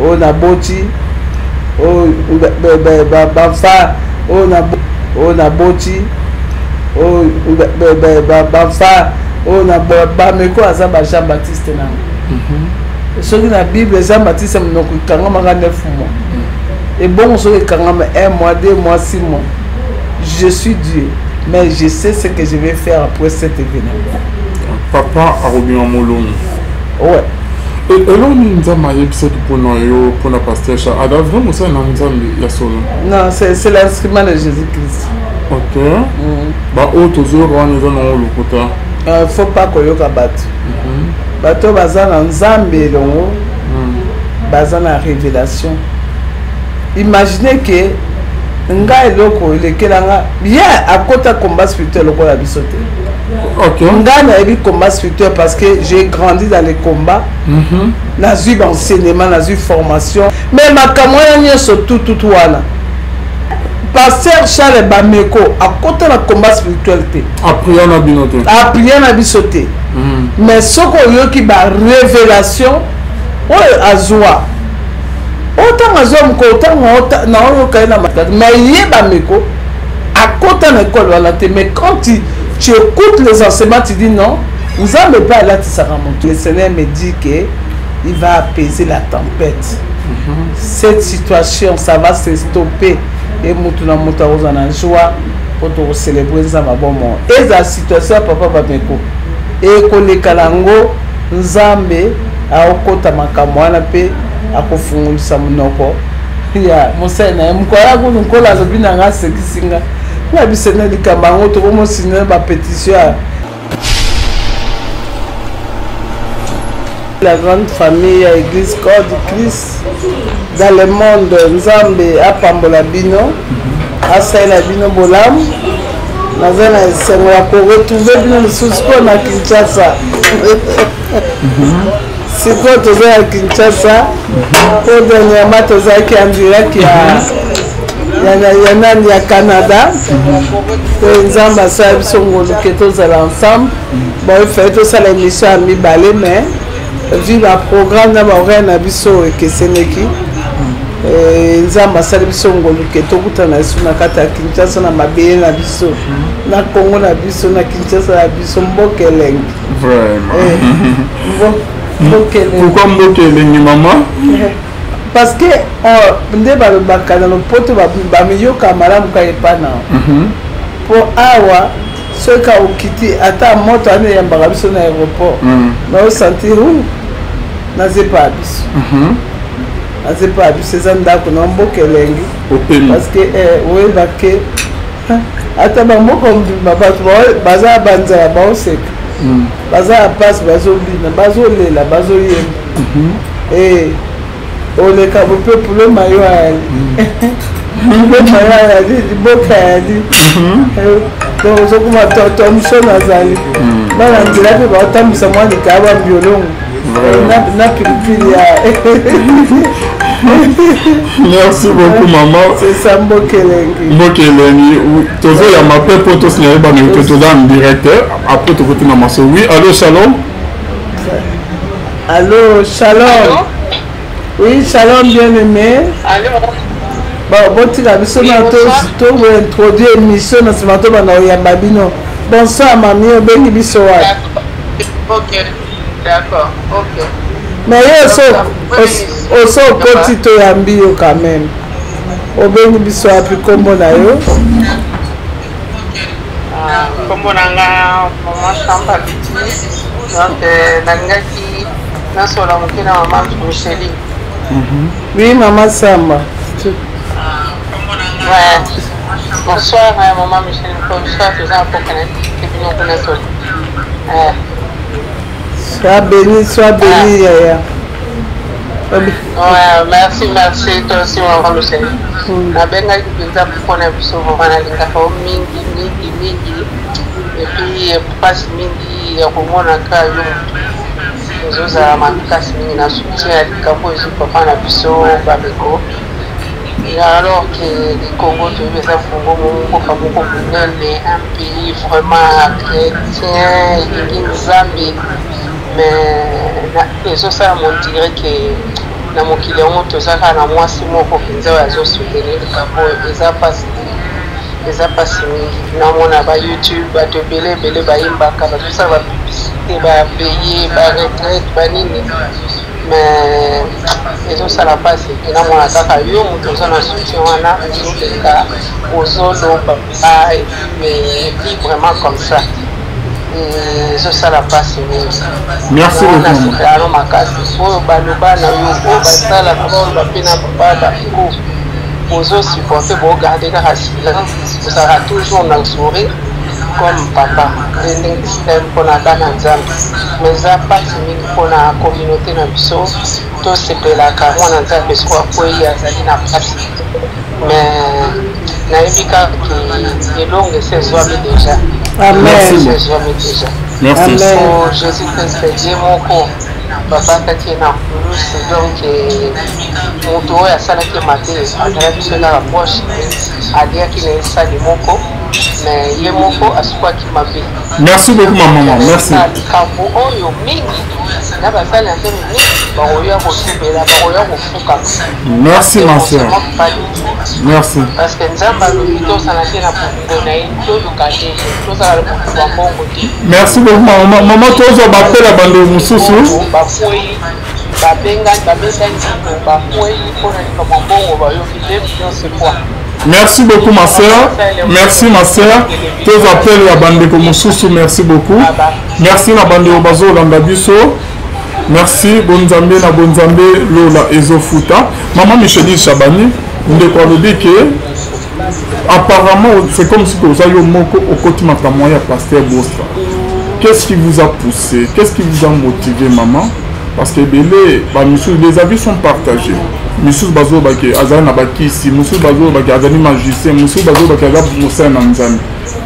o na boti o bafa o na boti o bafa o na bameko aza ba Jean Baptiste na soki na Bible Jean Baptiste monoko ikangama 9 mois et bon soki ikangama 1 mois 2 mois 6 mois. Je suis Dieu mais je sais ce que je vais faire après cet événement. Papa a remis en molon. Ouais. Et là, nous avons pour la pasteur. Alors, vraiment, ça, nous avons. Non, c'est l'instrument de Jésus-Christ. Ok. Bah, toujours, nous avons le côté. Il ne faut pas qu'on y ait battu. Bateau bazana nzambe longo. Bazana révélation. Imaginez que nga eloko lekelanga bien à côté combat spirituel loko la bisoté. OK. Nga na ebi combat spirituel parce que j'ai grandi dans les combats. Na eu enseignement, na eu formation, mais ma kamoya nyoso tout wana. Pasteur Charles Bameko à côté la combat spirituel te. Après na binoté. Après na bisoté. Mais soko yoki ba révélation o azwa. Autant azom ko autant na o ka na matata mais yeba meko à côté na école wala te mais quand tu écoutes les enseignements tu dis non vous n'allez pas là tu seras monté. Le Seigneur me dit que il va apaiser la tempête. Cette situation ça va se stopper et mutuna mutaoza na joie pour te célébrer ça ma bon moment et la situation papa Bameko et koleka lango nzambe aokota makambo wana pe akofungulisa munoko ya mosena mkola ko nkola lobi na nga sekisinga na bisena likamba ngo to mo signer ba pétition. La grande famille à Église Corps du Christ dans le monde nzambe apambola bino asaila bino bolam nazana esengo ya ko retrouver bino lisusu na Kinshasa. C'est quoi tu es à Kinshasa? Pour dernièrement tu es en direct il y a Canada. Les ambassades sont ensemble. Bon, il fait tout ça l'émission à mi-balé, mais vu le programme dans le Nabiso et que c'est neki. Les ambassades sont na kata Kinshasa na mabé na biso na Congo na biso na Kinshasa na biso mbokeleng. Vraiment. Pourquoi Mbokeleng maman? Parce que nde balobaka na lopoto bamiyoka malamu ka epana pour awa soka okiti ata moto ane yambaka biso na aéroport na osentir naze pa biso naze pa biso eza ndako na Mbokelengi parce que oyeba ke ata bamboka mbima bato baza banzala baoseka baza ya pasi bazobina bazolela bazoyemba oleka bopeuple mayo ayali mayo ayali liboka ayali donc ozokuma tomuso nazali bana nzela mpe baotambwisa mwa likaya bambiolongo na pilipili ya merci beaucoup maman. C'est ça Mbokelengi. Mbokelengi tozo ya mape po to signaler ba mais to dans en direct après to côté maman so oui allô shalom. Allô shalom. Oui shalom bien-aimé. Allô. Bon botika biso na to introduire émission na simato bana ya babino. Bonsoir mamie obengi biso wa. OK. D'accord. OK. Mais aussi petit to yambi yo quand même. Obengi biso api kombo na yo. Kombo nanga maman Chamba Biti. Donc nangaki na sola mukina maman Micheline. Oui maman Samba. Ouais. Bonsoir maman Micheline. Bonsoir tous en pour connaître que nous connaissons. Sois béni, Yaya. Ouais, merci, toi aussi, maman Michel. La benga qui nous a pour qu'on ait pu sauver, on a les cafés mingi. Et puis, passe mingi, il y a au moins un cas, les autres à ma casse mingi, na soutien à l'Ikapo, et papa n'a pu sauver, Babeko. Et alors que les Congo, tu veux ça, un pays vraiment chrétien, il y a une Zambie. Mais les autres, on dirait que na mokili yango tozaka na mwasi moko mpenza oyo azosoutenir likambo oyo eza mpasi mingi. namona ba youtube bato ebele bayimbaka bazosala bapublicité bapeye baretraite banini mais ezosala mpasi namona kaka yo moto oza na soutien wana ozoleka ozoloba librement comme ça ezosala mpasi mingi. Merci beaucoup. Nasepelano makasi oyo baloba na yo oyo basalaka baloba mpe na baba ozosupporte bogarde kaka silence ozalaka toujours na sourire comme papa ndenge système mpona bana nzambe mais eza mpasi mingi mpona communauté na biso tosepelaka mwana nzambe soko akwei azali na mpasi mais nayebi kaka elongo esi ezwami déjà. ezwami déjà. Jésus Christ ye moko babakaki ye na kulusi donc moto oyo asalaki mate azalaki so na rapproche aliaki na esali moko mais ye moko asukwaki mabe. Merci beaucoup ma maman. Merci. likambo oyo mingi na basali ya ndenge mingi bakoya kosubela bakoya kofuka. Merci ma soeur. Merci. parce que nzambe alobi tosala te na bolingo na ye toluka te tozala lokokuba mbongo te. Merci beaucoup maman. Maman tozwa bapela bando mosusu bakwei babengani bakwei mpona likambo mbongo bayoki 2 millions c'est quoi. Merci beaucoup ma soeur. Merci ma soeur. Tous appels à Bandeko Moussousou, merci beaucoup. Merci na Bandeko Bazo Landabiso. Merci Bonzambe na Bonzambe Lola Ezofuta. Maman Micheline Chabani, ndeko alobi que apparemment c'est comme si vous avez moko au côté de pasteur Bostra. Qu'est-ce qui vous a poussé? Qu'est-ce qui vous a motivé maman? Parce que les avis sont partagés. Monsieur Bazo Baki Azana Bakisi, Monsieur Bazo Baki Azani Magicien, Monsieur Bazo Baki Azab Moussa Nanzani.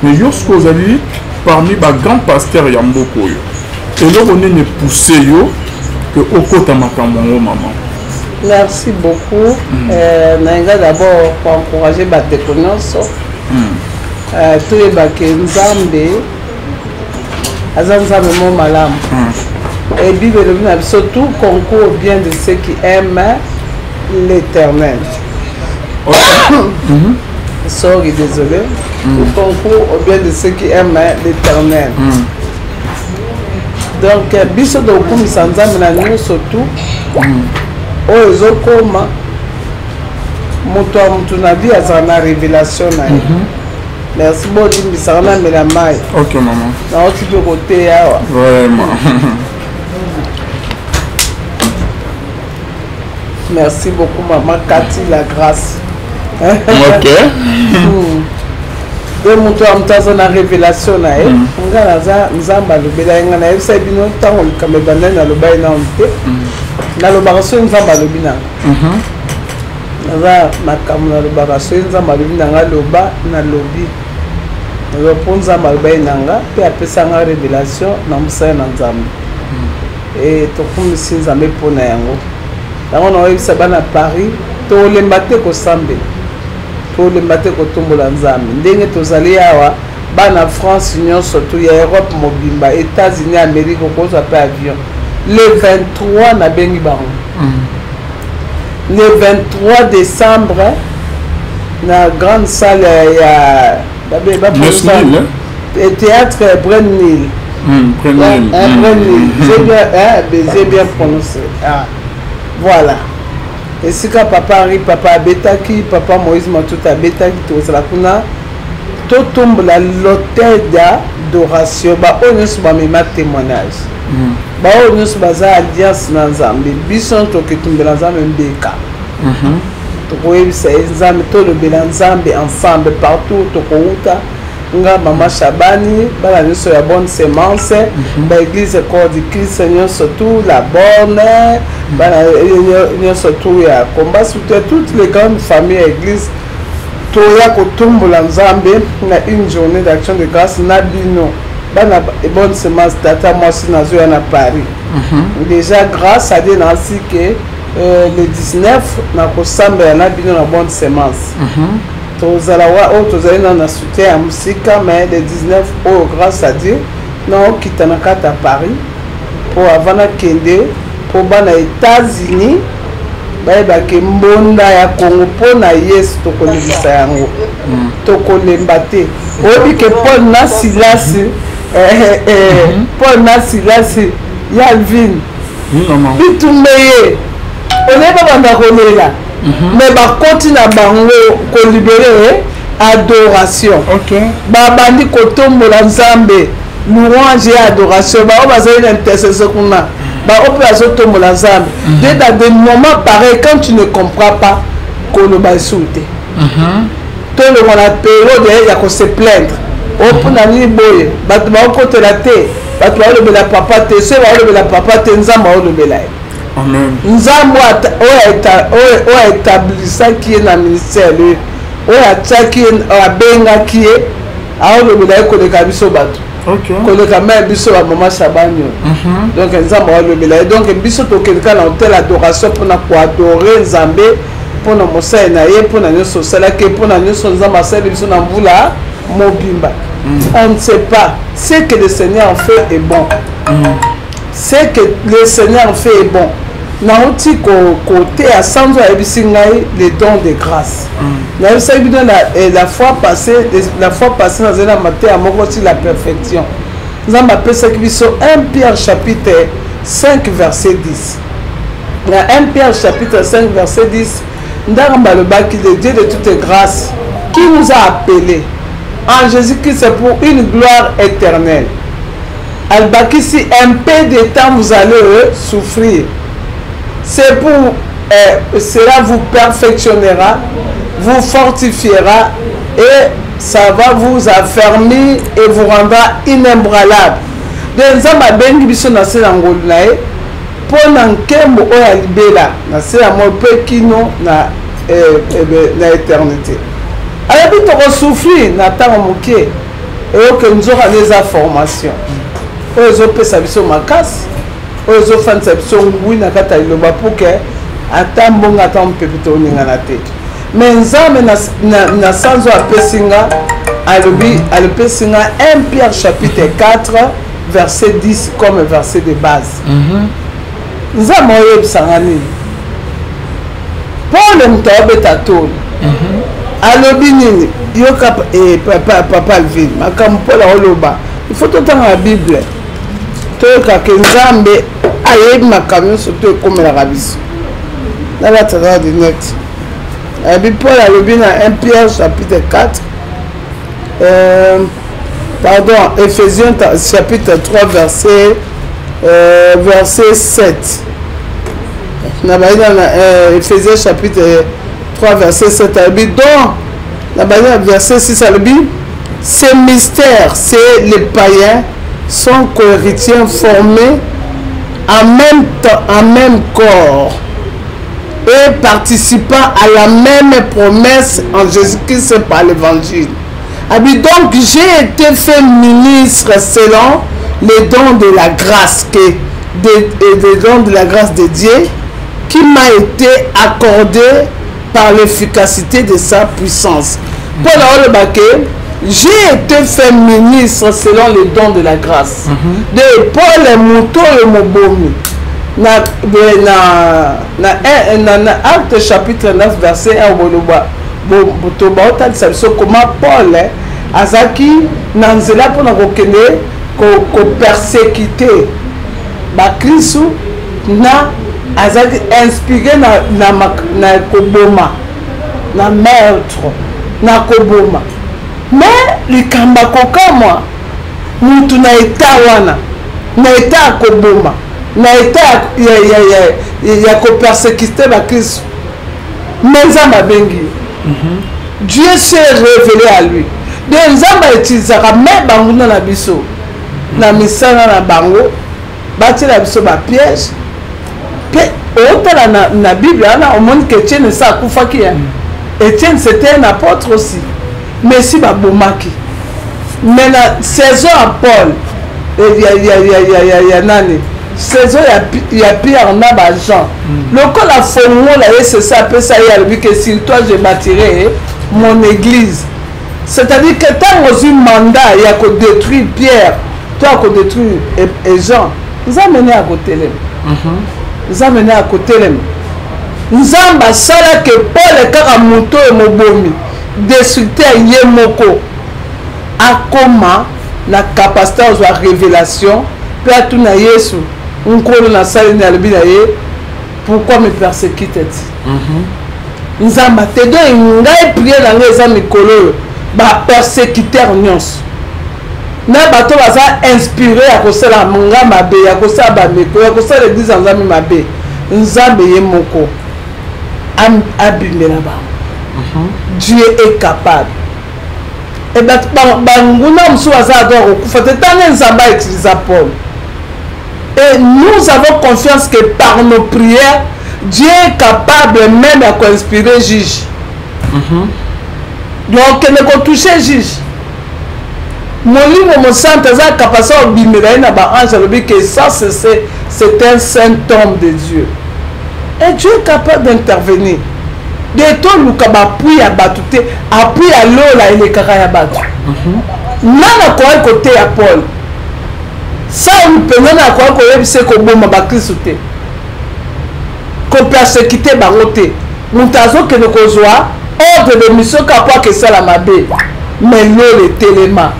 Mais lorsque vous allez parmi les grands pasteurs Yamboko, et là on est poussé que au côté de maman. Merci beaucoup. Naïga d'abord pour encourager ma déconnaissance. Tout est baké Nzambe, Azanzambe mon malam. Et Bible surtout concours bien de ceux qui aiment l'Éternel. Sorry, désolé. Concours au bien de ceux qui aiment l'Éternel. Donc, biso de Okumi Sanzam na nous surtout. Oh, Zokoma. Moto na vie a révélation. Merci beaucoup, Bissarana Melamai. Ok, maman. Non, tu peux côté. Vraiment. Merci beaucoup, maman Cathy, la grâce. Ok. De mon tour, on a une révélation. On a Nzamba, le Bélaïna, on a eu un temps où on a eu un Lobaïna. On a eu un Nzamba, le Bina. On a eu un Nzamba, le Bina, Loba, na Lobi. On a eu un Nzamba, le Bélaïna, puis après ça, on a une révélation, on a eu un Nzamba. Et tout le monde s'est Nzamba pour Nayango. On a eu ça à Paris, tout le monde ko sambe, tout le monde ko tombola nzambe. Ndenge tozali awa, bana France, Union surtout ya Europe mobimba, États-Unis, Amérique ko zo pa avion. Le 23 na bengi bango. Le 23 décembre na grande salle ya théâtre Brennil. J'ai bien prononcé. Voilà. Et si quand papa Henri, papa Abetaki, papa Moïse Matuta Abetaki, tout ça, tout tombe la l'hôtel d'adoration, bah on est sur ma témoignage. Bah on est sur ma alliance dans Zambie. Bison to que tombe dans Zambie mbeka. To koyebi sa Zambie to le Belanzambe ensemble partout to kouta. Nga mama Chabani, bala nyonso ya bonne semence, ba église corps du Christ surtout la bonne, bala nyonso tout ya combat surtout toutes les grandes familles église to ya kotumbola Nzambe na une journée d'action de grâce na bino bana bonne semence tata moi si nazo ya na Paris. Déjà grâce à Dieu ainsi que le 19 na kosamba na bino na bonne semence. Tozalawa o tozali na soutien ya musika mais le 19 oh grâce à Dieu non kitanaka à Paris pour avant na kende pour bana États-Unis bayebake mbonda ya Congo mpona Yesu tokolebisa yango tokolemba te oyebi ke Paul na Silasi Paul na Silasi Yalvin bitumbe ye oneba banda kolela mais bakoti na bango kolibere adoration babandi kotombola Nzambe louange et adoration bao bazali na intercession kuna bao pe azotombola Nzambe dans des moments pareils quand tu ne comprends pas koloba souté tout le monde a période ya ko se plaindre o pona ni boye bato ba ko la te bato ba le papa te se ba le papa te Nzambe o le bela amen Nzambe o établissa qui est na ministère lui o ataki a benga qui est a o le bela ko le kabiso bato koleka même biso ba mama Sabanyo donc Nzambe o le bela donc biso to kelka na hôtel adoration pour na ko adorer Nzambe pour na mosala na ye pour na nyoso sala ke pour na nyoso Nzambe asala biso na mvula mobimba on ne sait pas ce que le Seigneur fait est bon ce que le Seigneur fait est bon na oti côté à sanzo ya bisingai les dons de grâce na bisa bidon la fois passée na zela matin à moko sur la perfection Nzambe apesa biso 1 Pierre chapitre 5 verset 10 na 1 Pierre chapitre 5 verset 10 Ndamba le baki de Dieu de toute grâce qui nous a appelés en Jésus-Christ pour une gloire éternelle. Al-Baki, si un peu de temps vous allez souffrir, c'est pour cela vous perfectionnera, vous fortifiera et ça va vous affermir et vous rendra inébranlable. Donc Nzambe bengi biso na se ngolu na e pour nkembo oya libela na se ya mo pe kino na éternité. Alors puis tu souffrir na temps moké et que nous aura des informations. Aux autres ça biso makas, aux autres fans ça biso ngui na kata iloba pour que atambonga atam pepito ninga na te. Mais Nzambe na sanzo apesinga alobi alpesinga 1 Pierre chapitre 4 verset 10 comme verset de base. Nzambe oyebisanga nini Paul mtabeta toni alobi nini yoka papa Alvin makambo Paul oloba il faut totanga la Bible toyoka ke Nzambe ayebi makambo surtout ekomela biso na la travers de net Paul alobi na 1 Pierre chapitre 4 pardon Ephésiens chapitre 3 verset 7 na Ephésiens chapitre 3 verset 7 donc verset 6 ces mystères c'est les païens sont co-héritiers formés en même temps en même corps et participant à la même promesse en Jésus-Christ par l'évangile. Donc j'ai été fait ministre selon les dons de la grâce des dons de la grâce de Dieu qui m'a été accordé par l'efficacité de sa puissance. Paul Olobake, j'ai été fait ministre selon les dons de la grâce. De Paul Mouto et Mobomi. Na Acte chapitre 9 verset 1 comment Paul azaki nanzela pona kokende ko persécuter ba Kristo na azaki inspiré na koboma na meurtre na koboma mais likamba kokamwa mutu na eta wana na eta koboma na eta ya ko persécuter ba Kristo mais Nzambe bengi Dieu s'est révélé à lui. De Nzambe utilisera même banguna na biso na misana na bango bati na biso ba piège pe otala na Bible ana omoni que Étienne ça kufaki Étienne c'était un apôtre aussi mais si ba bomaki mais la saison à Paul ya nani saison ya Pierre na ba Jean lokola fongola c'est ça peut ça y a que sur toi je bâtirai mon église. C'est-à-dire que tant que mandat il y a que détruire Pierre, toi que détruire et Jean, nous amener à côté là. Nous amener à côté là. nzamba sala que Paul kaka moto et mobomi destructeur ye moko akoma na capacité à révélation pe atuna Yesu nkolo na sala ni alobi na ye pourquoi me persécute nzamba te do ngai prier na ngai za mikolo ba persécuteur nyonso na bato baza inspiré ya kosala nga mabe ya kosala bameko ya kosala église ya nzambe mabe nzambe ye moko abimela bango Dieu est capable et banguna mosusu baza ado kokufa te ntango nzambe autiliza Paul et nous avons confiance que par nos prières Dieu est capable même à inspirer juge donc ne ko toucher juge molimo mosante aza capacité obimela ye na baange alobi que ça c'est un saint homme de Dieu et Dieu est capable d'intervenir de toluka bapui ya bato te apui ya lola elekaka ya bato nana akoki koteya Paul Saul mpenza na akoki koyebisa koboma bakristo te kopersekite bango te moto azokende kozwa ordre de mission kapoaka esala mabe mais lola etelema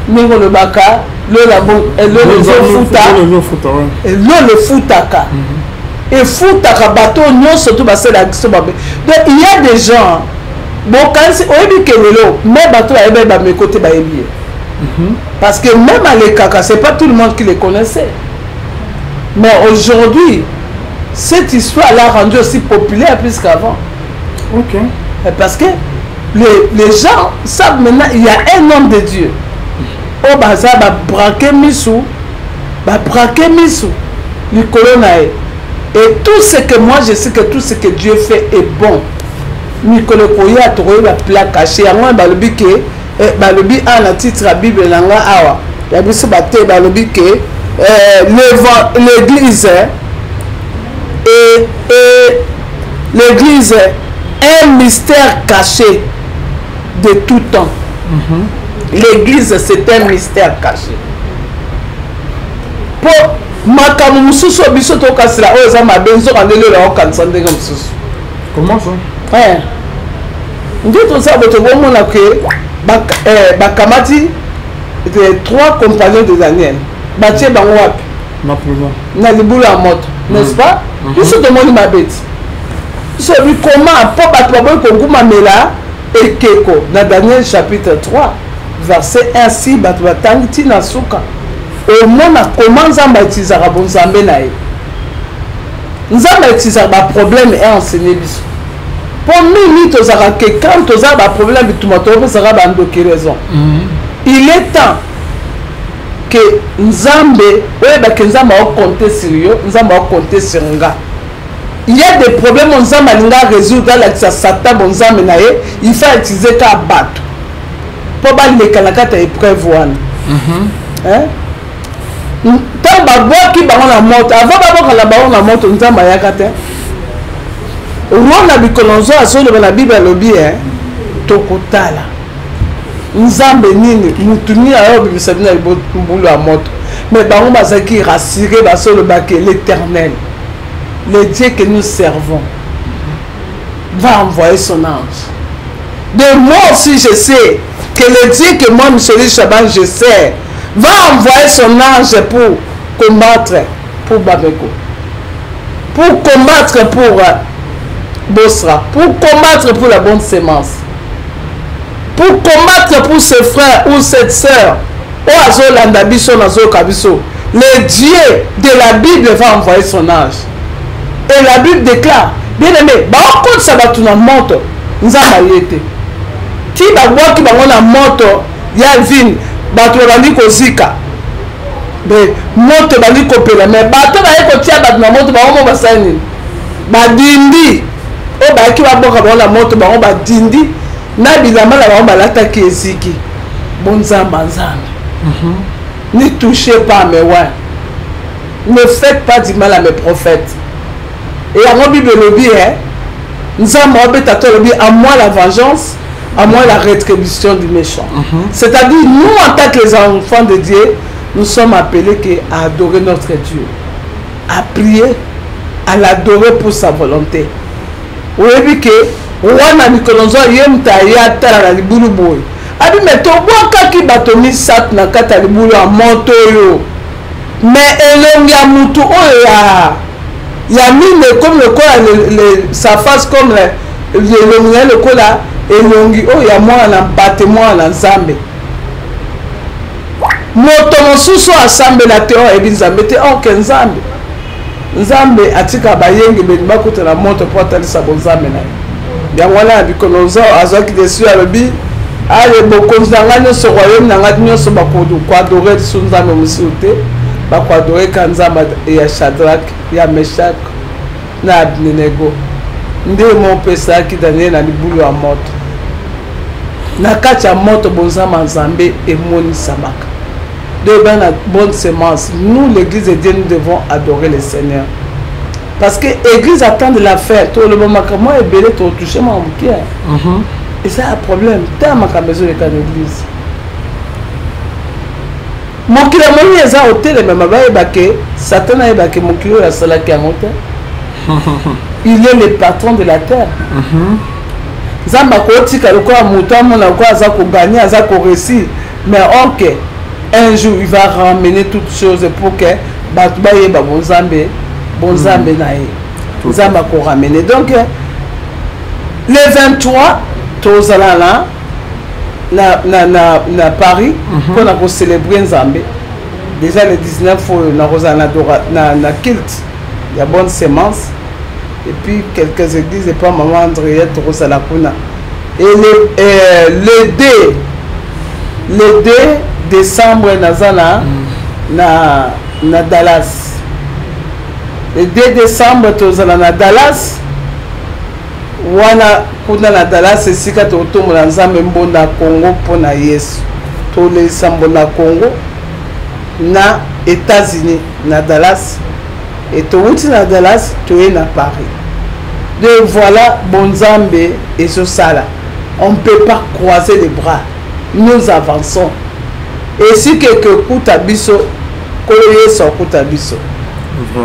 ndenge olobaka lola ezofuta lola efutaka efutaka bato nyonso to basala biso mabe donc il y a des gens bokanisi oyebi ke lelo mais bato bayebi bameko te bayebi parce que même à l'Ekaka c'est pas tout le monde qui les connaissait mais aujourd'hui cette histoire l'a rendu aussi populaire plus qu'avant parce que les gens savent maintenant il y a un homme de Dieu au bazar braquer misou likolo na ye et tout ce que moi je sais que tout ce que Dieu fait est bon mikolo koya tokoyi ba plat caché yango balobi ke balobi ana titre la Bible nanga awa ya biso bate balobi ke l'église et l'église un mystère caché de tout temps l'église c'est un mystère caché pour makambo mosusu biso tokasila oyo eza mabe nzoka nde lelo akokanisa ndenge mosusu comment ça nde toza boto bomona ke bakamati trois compagnons de Daniel batie bango wapi na libulu ya moto n'est-ce pas biso tomoni mabe ti biso yebi koma mpo bato baboyi kongumamela ekeko na Daniel chapitre 3 verset 1 si bato batangi ntina suka omona koma nzambe autilisaka bonzambe na ye nzambe autilisaka baproblème e enseigné biso mpo mingi tozalaka ke quand tozala baproblème bituma topesaka bandoki raison il est temps ke nzambe oyebake nzambe aokonte sur yo nzambe aokonte sur nga il y a des problèmes nzambe alinga résoudre alakisa satan bonzambe na ye il faut utiliser ka bato mpo baleka na kati ya épreuve wana ntango babwaki bango na moto avant babokala bango na moto nzambe ayaka te rona bikolo nzo azoloba na bible alobi tokotala nzambe nini mutu nini ayobimisa bino na mbulu ya moto mais bango bazalaki rassuré basolobaki l'éternel le Dieu que nous servons va envoyer son ange de moi aussi je sais que le Dieu que moi Michel Chaban je sais va envoyer son ange pour combattre pour Babeko, pour combattre pour Bosra, pour combattre pour la bonne sémence, pour combattre pour ce frère ou cette sœur. Le Dieu de la Bible va envoyer son ange. Et la Bible déclare, bien aimé, quand ça va tourner en moto, nous avons été. Qui va voir qui va en moto, il y a une ville. Bato bandi kozika be moto bandi kopela mais bato baye kotia bato na moto bango basani badindi o baki baboka bango na moto bango badindi na bilamba na bango balataki eziki bonzamba nzambe ne touchez pas mes ouais ne faites pas du mal à mes prophètes et la Bible le dit nzambe obeta to le dit à moi la vengeance à moi la rétribution du méchant. C'est-à-dire, nous, en tant que les enfants de Dieu, nous sommes appelés à adorer notre Dieu, à prier, à l'adorer pour sa volonté. Oui, que wana mikolonzo yemta ya tala na libulu boy. Abi meto boka ki batomi sat na kata libulu a moto yo. Mais elongi ya mutu oya. Ya mine comme le quoi sa face comme le kola elongi oya mwana mpate mwana nzambe. Moto mosusu asambe la teo ebi nzambe te oke nzambe. Nzambe atika bayenge benba kutela moto po atalisa bonzambe na ye. Ya wana bikolonzo azaki desu alobi ale bokonzi nanga nyonso royaume nanga nyonso bakoadore su nzambe mosusu te bakoadore ka nzambe ya Shadrach ya Meshach na Abednego nde mopesaki Daniel na libulu ya moto na kati ya moto bonzambe nzambe emonisamaka. De la bonne semence. Nous, l'église de Dieu, nous devons adorer le Seigneur. Parce que l'église attend de la faire. Tout le moment, comment est belé, tu as touché mon cœur. Et c'est un problème. Tu as ma maison de l'église. Mon cœur, moi, il y a un hôtel, mais ma baie, Satan a ébaqué mon cœur, la salle qui a monté. Il est le patron de la terre. Zamba kotika le quoi mouton, mon quoi, ça qu'on gagne, ça qu'on réussit. Mais ok. Un jour, il va ramener toutes choses pour que Batbaye Bonzambe nae. Zamba ko ramener. Donc, le 23, Tozalala, na Paris, pour nous célébrer Nzambe. Déjà le 19, na kilt, il y a bonne sémence. Et puis quelques églises, et pas maman Andréette Rosalakuna. Et le 2 décembre, na Dallas. Le 2 décembre, na Dallas. Wana kuna na Dallas, c'est que tu as Nzambe mbona Congo pour na Yesu. Tous les sambo na Congo, na États-Unis, na Dallas. Et tu es na Dallas, tu es na Paris. Donc voilà, Bonzambe et Sosala. On ne peut pas croiser les bras. Nous avançons. Et si quelques coups à biso, koye son coup à biso.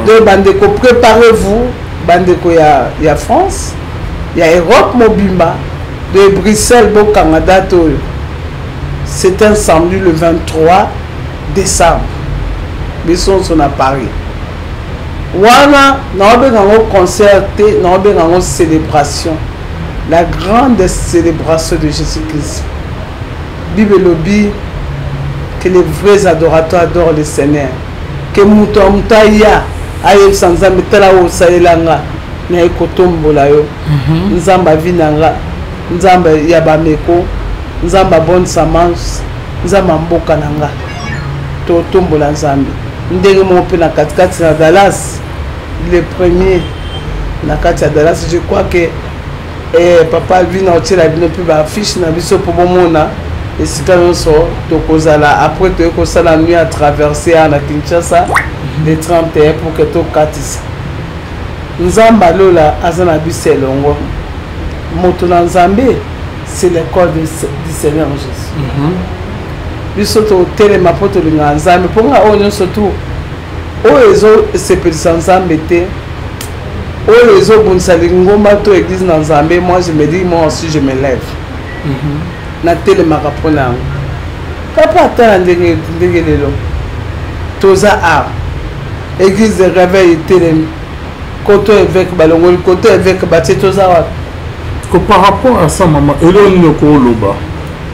Donc bandeko, préparez-vous. Bandeko y a France, il y a Europe Mobimba, de Bruxelles au Canada. C'est un samedi le 23 décembre. Biso sont à Paris. Wana, nous avons un concert, nous avons une célébration. La grande célébration de Jésus-Christ. Bible lobby, que les vrais adorateurs adorent le Seigneur. Que Moutoumtaïa, Aïe Sanzambe, Telao Saïlanga, Naïkotombola, Nzamba Vinanga, Nzamba Yabameko, Nzamba Bonne Samance, Nzamba Mbokananga, Totombola Nzambi. Ndenge mon peu na katikati na Dallas, le premier na kati ya Dallas, je crois que papa vient au la bino plus affiche na biso pour bomona et si quand so to kozala après to ko la nuit à traverser à Kinshasa de 31 pour que to katisa Nzamba lola azana biselongo moto na Nzambe c'est l'école du Seigneur Jésus. Biso to telema poto linga Nzambe pour nga onyo surtout oyezo sepelisa Nzambe te oyezo bunsali ngomba to église na Nzambe. Moi je me dis, moi aussi je me lève na telema kapona papa ata ndenge lelo toza a église de réveil telem koto évêque balongoli koto évêque batie toza wa que par rapport à ça maman eloni noko loba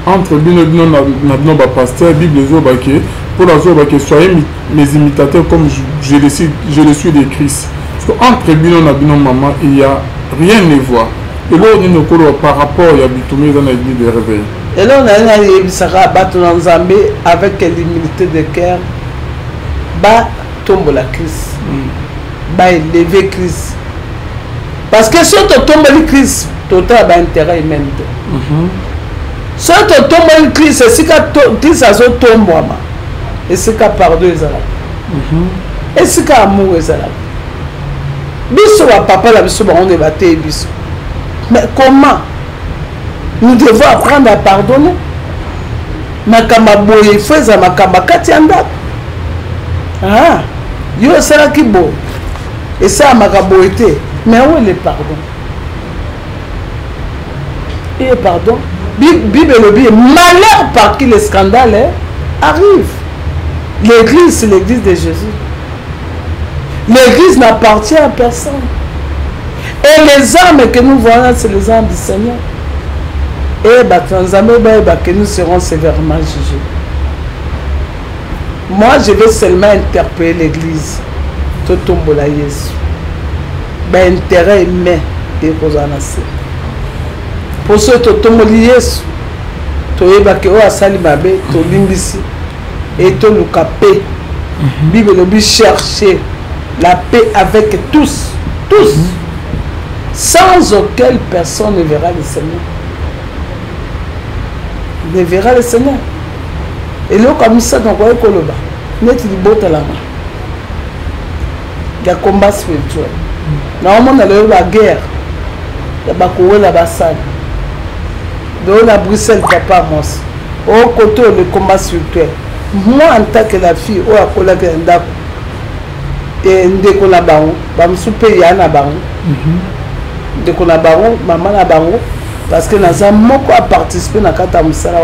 entre bino na bino ba pasteur bible zobake pour la zobake soyez mes imitateurs comme je le suis de Christ. Parce que entre bino na bino maman il y a rien à voir. Et là on est par rapport à bitumé dans l'église de réveil. Et là on a yebisaka bato na Nzambe avec l'humilité de cœur ba tombe la Christ. Ba élever Christ. Parce que si on tombe le Christ, total ba intérêt même. Si on tombe le Christ, c'est que Christ a son tombe ma. Et c'est que pardon ezala. Et c'est que amour ezala. Biso wa papa la biso ba on est batté biso. Mais comment nous devons apprendre à pardonner? Makamba boye feza makamba kati anda. Ah, yo sala kibo. Et ça, ma raboité. Mais où est le pardon? Et pardon. Bible le dit, malheur par qui le scandale arrive. L'église, c'est l'église de Jésus. L'église n'appartient à personne. Et les armes que nous voyons, c'est les armes du Seigneur. Et que nous serons sévèrement jugés. Moi, je vais seulement interpeller l'église. Tout tombe là, Jésus. Ben, intérêt humain et cause en assez. Pour ce que tu as Jésus, tu as salimabe, tu as limbisi et tu as paix. Bible dit chercher la paix avec tous, tous, sans auquel personne ne verra le Seigneur. Ne verra le Seigneur. Et là, comme ça, donc, on va net du beau talent. Il y a combat spirituel. Normalement, on a la guerre. Il y a la bassade. Donc, on a Bruxelles, papa, moi. Au côté, le combat spirituel. Moi, en tant que la fille, on a collé un dako. Et on a un baron. On a souper, un baron. On a un baron, maman a un baron. Parce que nous avons participé à la Moussala.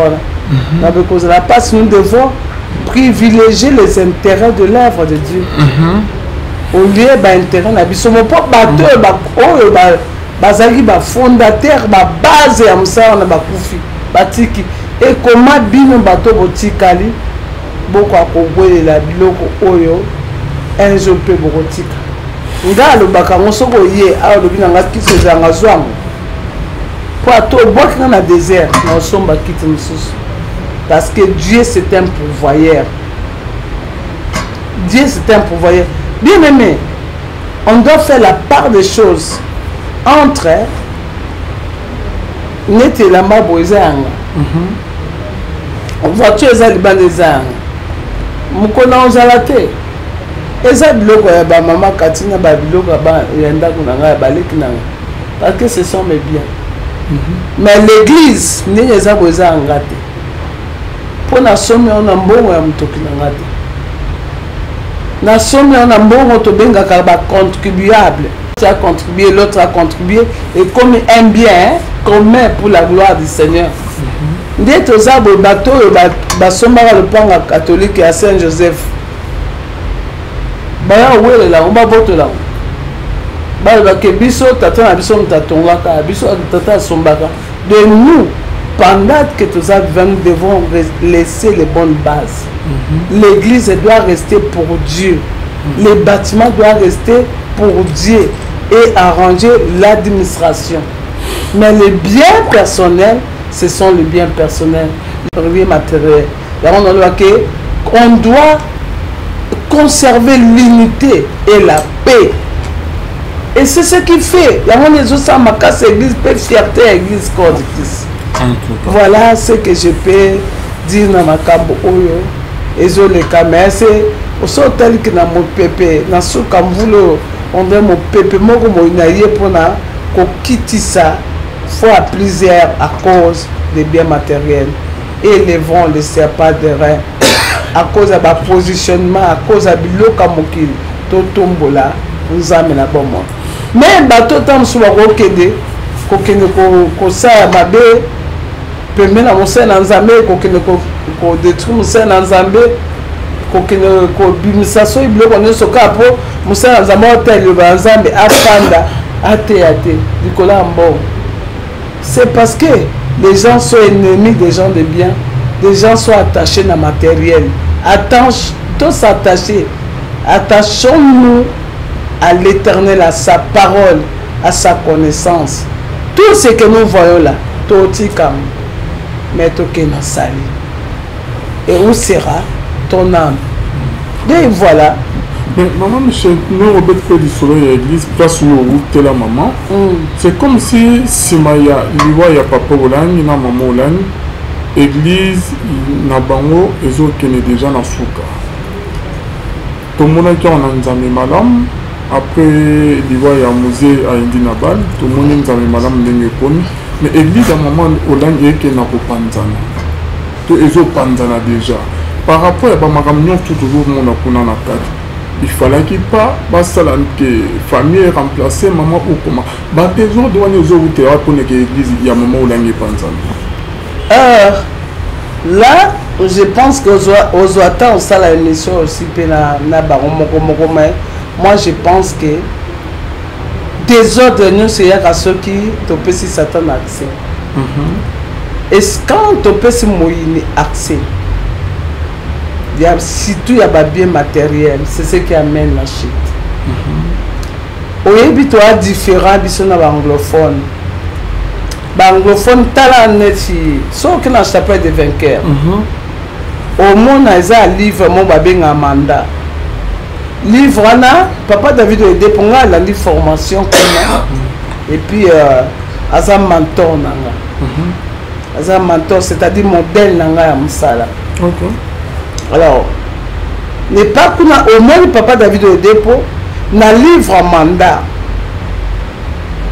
La passe, nous devons privilégier les intérêts de l'œuvre de Dieu. Au lieu d'intérêt, nous avons pas battu, bazali ba fondateur, ba base ya Moussala na bakufi, batiki. Et comment bino bato botikali, boko akobolela biloko oyo, un jour pe bokotika. Nga lo bakango soko ye, awa lo bina nga kiso za nga zwango. Dans le désert, nous sommes parce que Dieu c'est un pourvoyeur. Dieu c'est un pourvoyeur. Bien aimé, on doit faire la part des choses entre net et la maboisanga. On voit tu es à l'Ibanezang. Mukona ozalate. Eza biloko ya ba mama katina ba biloko ba yanda kunanga baleki nanga. Parce que ce sont mes biens. Mais l'église n'est pas engagée. Pour la somme, on a bon la somme, on a bon contribuable. Tu as contribué, l'autre a contribué. Et comme un bien commun pour la gloire du Seigneur. Dès que tu as un bateau, tu as le pan catholique à Saint-Joseph. Tu as un là. De nous, pendant que nous devons laisser les bonnes bases. L'église doit rester pour Dieu. Les bâtiments doivent rester pour Dieu et arranger l'administration. Mais les biens personnels, ce sont les biens personnels, les biens matériels. On doit conserver l'unité et la paix. Et c'est ce qu'il fait. Il y a des autres ma casse église, peut fierté église codice. Voilà ce que je peux dire dans ma cabo oyo. Et je les caméras, c'est au tel que dans mon pépé, dans ce cambulo, on veut mon pépé, mon inaïe pour na quitter ça, fois plusieurs à cause des biens matériels. Et les vents ne servent pas de rien. À cause de ma positionnement, à cause de l'oka mokil, tout tombe là, nous amène à bon moment. Mais bateau tam suba kokende ko sa mabe pemena mose na nzambe kokende ko détruire mose na nzambe kokende ko bimisa so ibloko nso kapo mose na nzambe hotel ba nzambe afanda ate dikola mbo. C'est parce que les gens sont ennemis des gens de bien, des gens sont attachés à matériel. Tous attachés. Attachons-nous à l'Éternel, à sa parole, à sa connaissance. Tout ce que nous voyons là, tout mais tout que nous salut. Et où sera ton âme? Et voilà. Mais maman, nous Robert fait du soleil à l'église, place où tu es la maman. C'est comme si Simaya, Liwa, ya papa Olani, na maman Olani, église, na bango, et autres qui sont déjà dans souka. Tout le monde qui a un examen madame. Après, il y a un musée à Indinabal, tout le monde a un madame Nengeponi. Mais l'église, à un moment, il y a un panzana. Tout les autres panzana déjà. Par rapport à ma camion, tout le monde a un cadre. il fallait qu'il pas que famille remplacer maman ou comment bah besoin de voir aux autres pour que l'église il y a maman ou l'année là je pense que aux autres ça la émission aussi na baron moi je pense que des autres nous c'est à ceux qui topé si Satan accès et quand topé si moyen accès il y a surtout il y a bien matériel c'est ce qui amène la chute oui toi différent biso na anglophone anglophone tala neti so que na chapelle de vainqueur au monde a livre mon babenga mandat livre na papa David aidé pour la livre formation comme et puis asa mentor nanga asa mentor c'est-à-dire modèle nanga ya musala. Alors n'est pas qu'on a au moins papa David aidé pour na livre mandat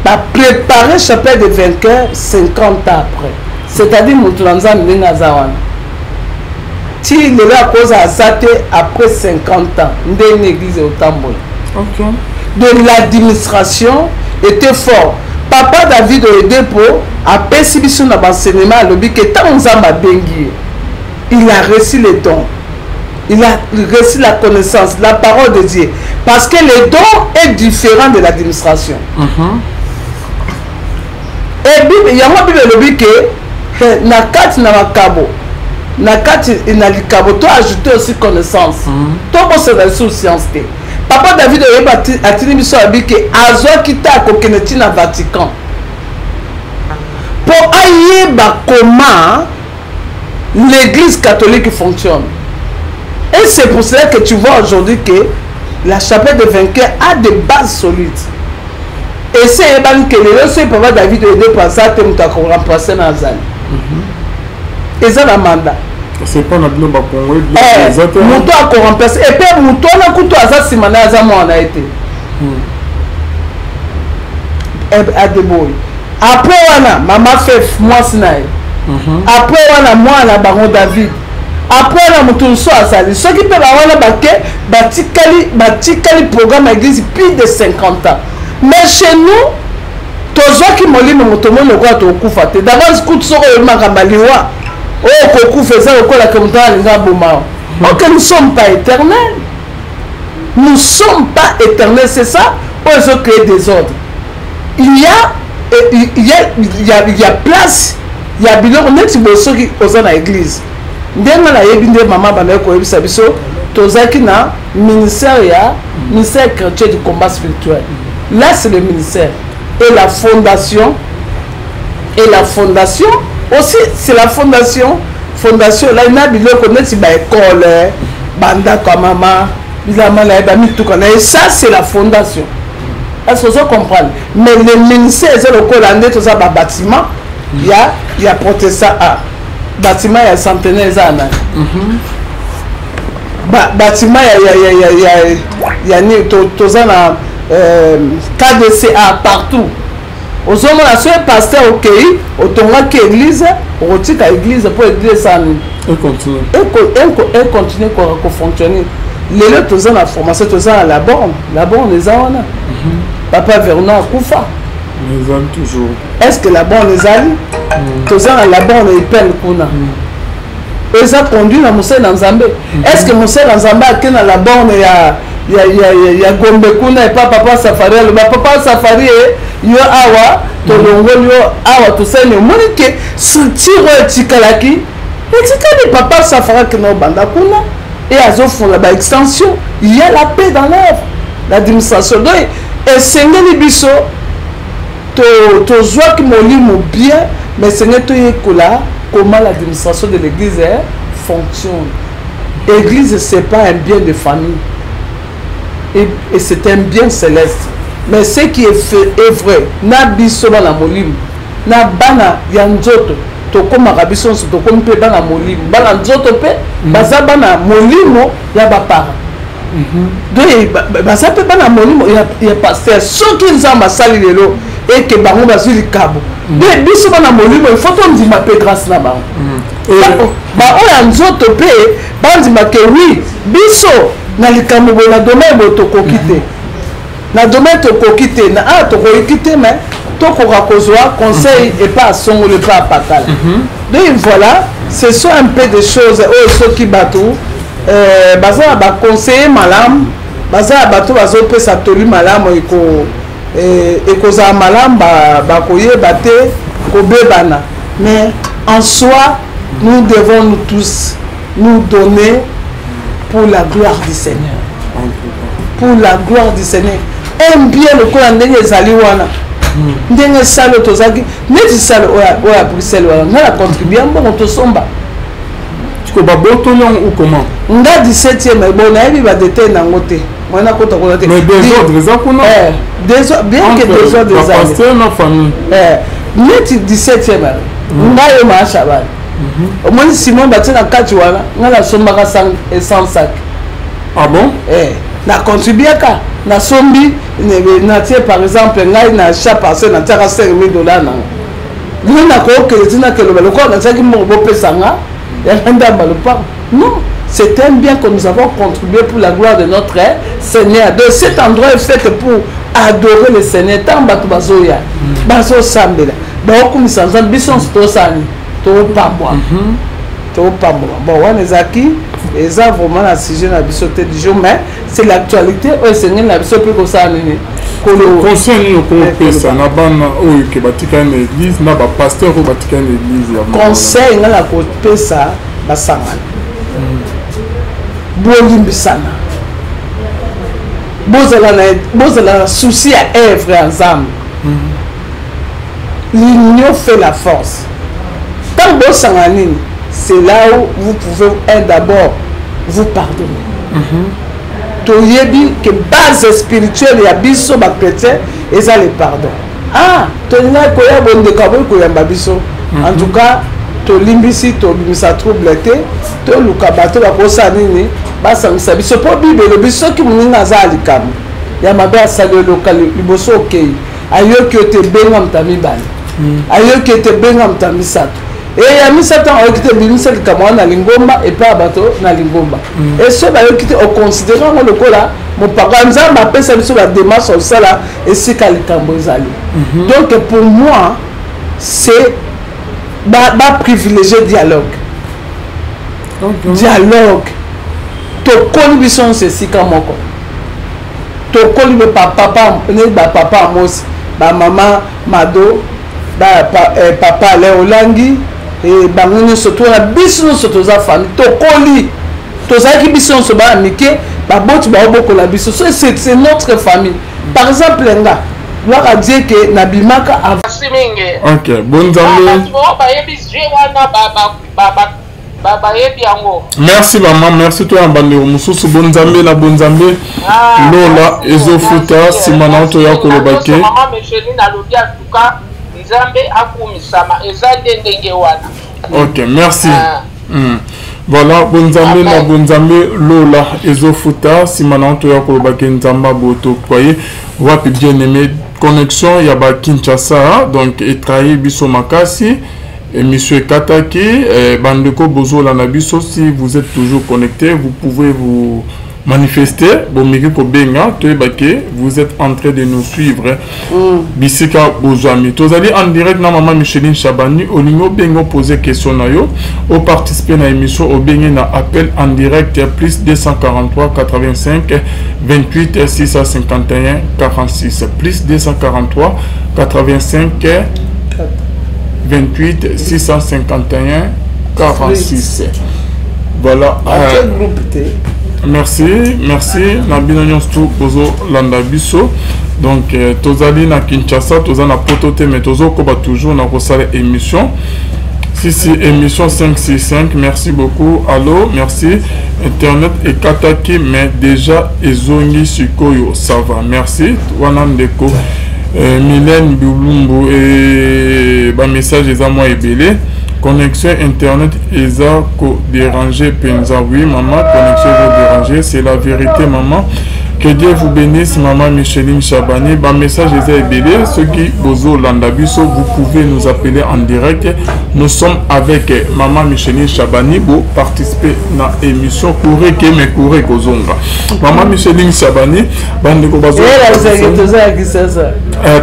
va préparer chapelle de vainqueur 50 ans après c'est-à-dire mutulanza ndinga zawana si il est là à cause à Zate après 50 ans d'une église au Tambour. De l'administration était fort. Papa David Oyedepo a perçu son enseignement à l'objet que tant bengi, il a reçu les dons. Il a reçu la connaissance, la parole de Dieu. Parce que le don est différent de l'administration. Et il y a un Bible que na kat na makabo. Nakati inalikabo to ajouter aussi connaissance to bosse la science papa David a tini biso abike azwa kita ko keneti na Vatican pour ayeba comment l'église catholique fonctionne et c'est pour cela que tu vois aujourd'hui que la chapelle de vainqueur a des bases solides et c'est que le papa David a passé à remplacer na Zane. Et ça la mandat. C'est pas notre nom à Congo. Mouto a remplacé. Et puis Mouto a couteau à ça si on a été. À débrouiller. Après on a maman fait moi sinaï. Après on a moi la baron David. Après on a Mouto so à ça. Ceux qui peuvent avoir la baquet, batikali programme église plus de 50 ans. Mais chez nous tozo qui moli Mouto le roi to kufate. D'abord scout so le makambaliwa. Oh, Koku faisait au la communauté donc nous ne sommes pas éternels. Nous ne sommes pas éternels, c'est ça. Ils ont créé des ordres. Il y a place, il y a bilan, on est qui aux dans l'église. Dès que la maman na ministère chrétien du combat spirituel. Là, c'est le ministère. Et la fondation. Aussi, c'est la fondation là il y a des école banda comme maman et ça c'est la fondation. Est-ce que vous comprenez? Mais le ministère c'est le colandé tout ça bâtiment il y a protestant à bâtiment il y a centenaire bâtiment il y a tout ça na KDCA partout. Aux hommes la seule pasteur au pays, autant que l'église, au retour à l'église pour l'église ça et continue à fonctionner. Les autres tous la formation tous à la borne les a papa Vernon Koufa. Les aime toujours. Est-ce que la borne les a tous à la borne ils peinent kuna. Et ça conduit la Moussa dans Zambé. Est-ce que Moussa dans Zambé a qu'à la borne il y a Gombe kuna et pas papa Safari le papa Safari yo awa to longol yo awa to sene monike sutiro etikalaki etikali papa Safari que no banda kuna et azo font la extension il y a la paix dans l'œuvre l'administration donc et sengeli biso to joie qui molimo bien mais sengeli to yekola comment l'administration de l'église fonctionne. L'église c'est pas un bien de famille et c'est un bien céleste. Mais ce qui est fait est vrai. Na biso bana molim, na bana yanzoto, to koma rabiso to kompe bana molim, bana nzoto pe, baza bana molimo ya bapara. Donc baza pe bana molimo ya pasteur. Ceux qui nzamba sali lelo et que bango bazuli kabo. mais biso bana molimo il faut tondima pe grâce na bango oyo nzoto mpe bandima ke oui biso na likambo boye na domaine boye tokoki te na domaine tokoki te na tokoki te mais tokoka kozwa conseil epa asongolo epa apakala donc voilà ce sont un peu des choses oyo soki bato baza na baconseiller malamu baza na bato bazopesa toli malamu ekozala malamu bakoyeba te kobebana mais en soi nous devons nous tous nous donner pour la gloire du Seigneur pour la gloire du Seigneur aime bien lokola ndenge ezali wana ndenge salo tozaki neti salo oya Bruxelles wana na contribuer mbongo tosomba tiko baboto non ou comment nga 17e bon nayebi ba détail nango te mwana kota kona te mais désordre eza kuna bien que désordre des années pasteur na famille neti 17e nga yo ma shabal au moins Simon batina kati wana nga la sombaka 100 sac ah bon na contribuer ka na sombi na tie par exemple ngai na chat parce na taka $5,000 na ngai na ko que tina que le ko na taki mo bo pesanga ya nda balopa non c'est un bien que nous avons contribué pour la gloire de notre Seigneur de cet endroit est fait pour adorer le Seigneur tant bato bazoya bazo sambela ba okumisa nzambe biso to sani to pambwa bon wana ezaki eza vraiment na sujet na biso te du jour mais c'est l'actualité oyo Seigneur na biso pe ko sala nini conseil nini okopesa na bana oyo ke batika na église na bapasteur oyo batika na église ya conseil nga na kopesa basangana bolimbisana bozala na souci ya œuvre ensemble l'union fait la force tant bosangana nini c'est là où vous pouvez d'abord vous pardonner toyebi que base spirituelle ya biso ba chrétien eza le pardon tolinga koya bondeka boy koyamba biso en tout cas tolimbisi tobimisa trouble te toluka bato bakosa nini basangisa biso po bibelo biso ki moninga aza alikambo ya mabe asali lokali liboso okei ayoki ote benga mtami bani ayoki ote benga mtami misato ya misato ayoki te bimisa likambo na lingomba epa bato na lingomba et so bayoki te oconsidérant ngo lokola mopaka nzambe apesa biso ba démarche osala esika likambo ezali donc pour moi c'est privilégier dialogue dialogue tokoli biso esika moko tokoli be papa Amos bamama Mado papa Ale Olangi bango nyonso tona biso nyonso toza famille tokoli tozalaki biso nyonso bana mike baboti baobokola biso so c'est notre famille par exemple nga gloire à Dieu que nabimaka ok bon Nzambe merci maman merci toi ambande mususu bon Nzambe na bon Nzambe lola ezofuta simana to ya kolobake maman Micheline alobi atuka Nzambe akumisama ezande ndenge wana ok merci voilà bon Nzambe na bon Nzambe lola ezofuta simana to ya kolobake Nzamba boto kwaye wapi bien aimé connexion ya ba Kinshasa donc etrahi biso makasi et monsieur Kataki bandeko bozola na biso si vous êtes toujours connecté vous pouvez vous manifester bomiki ko benga toyebake vous êtes en train de nous suivre bisika bozami tozali en direct na maman Micheline Chabani olingo bengo poser question na yo au participer na émission au benga na appel en direct plus 243 85 28 651 46 plus 243 85 28 651 46 voilà merci Nabina Nyonstu Bozo Landa Biso donc tozali na Kinshasa toza na Potote mais tozo koba toujours na kosala émission si émission 565 merci beaucoup allo merci internet et kataki mais déjà ezongi sikoyo ça va merci wanandeko Mylène Bulumbu et ba message eza moi ebele connexion internet eza ko déranger penza oui maman connexion eza déranger c'est la vérité maman Que Dieu vous bénisse, maman Micheline Chabani. Bon message est belé. Ceux qui bozo landabiso, vous pouvez nous appeler en direct. Nous sommes avec maman Micheline Chabani pour participer à l'émission Couré Keme Couré Kozonga. Maman Micheline Chabani, bande ko bazo.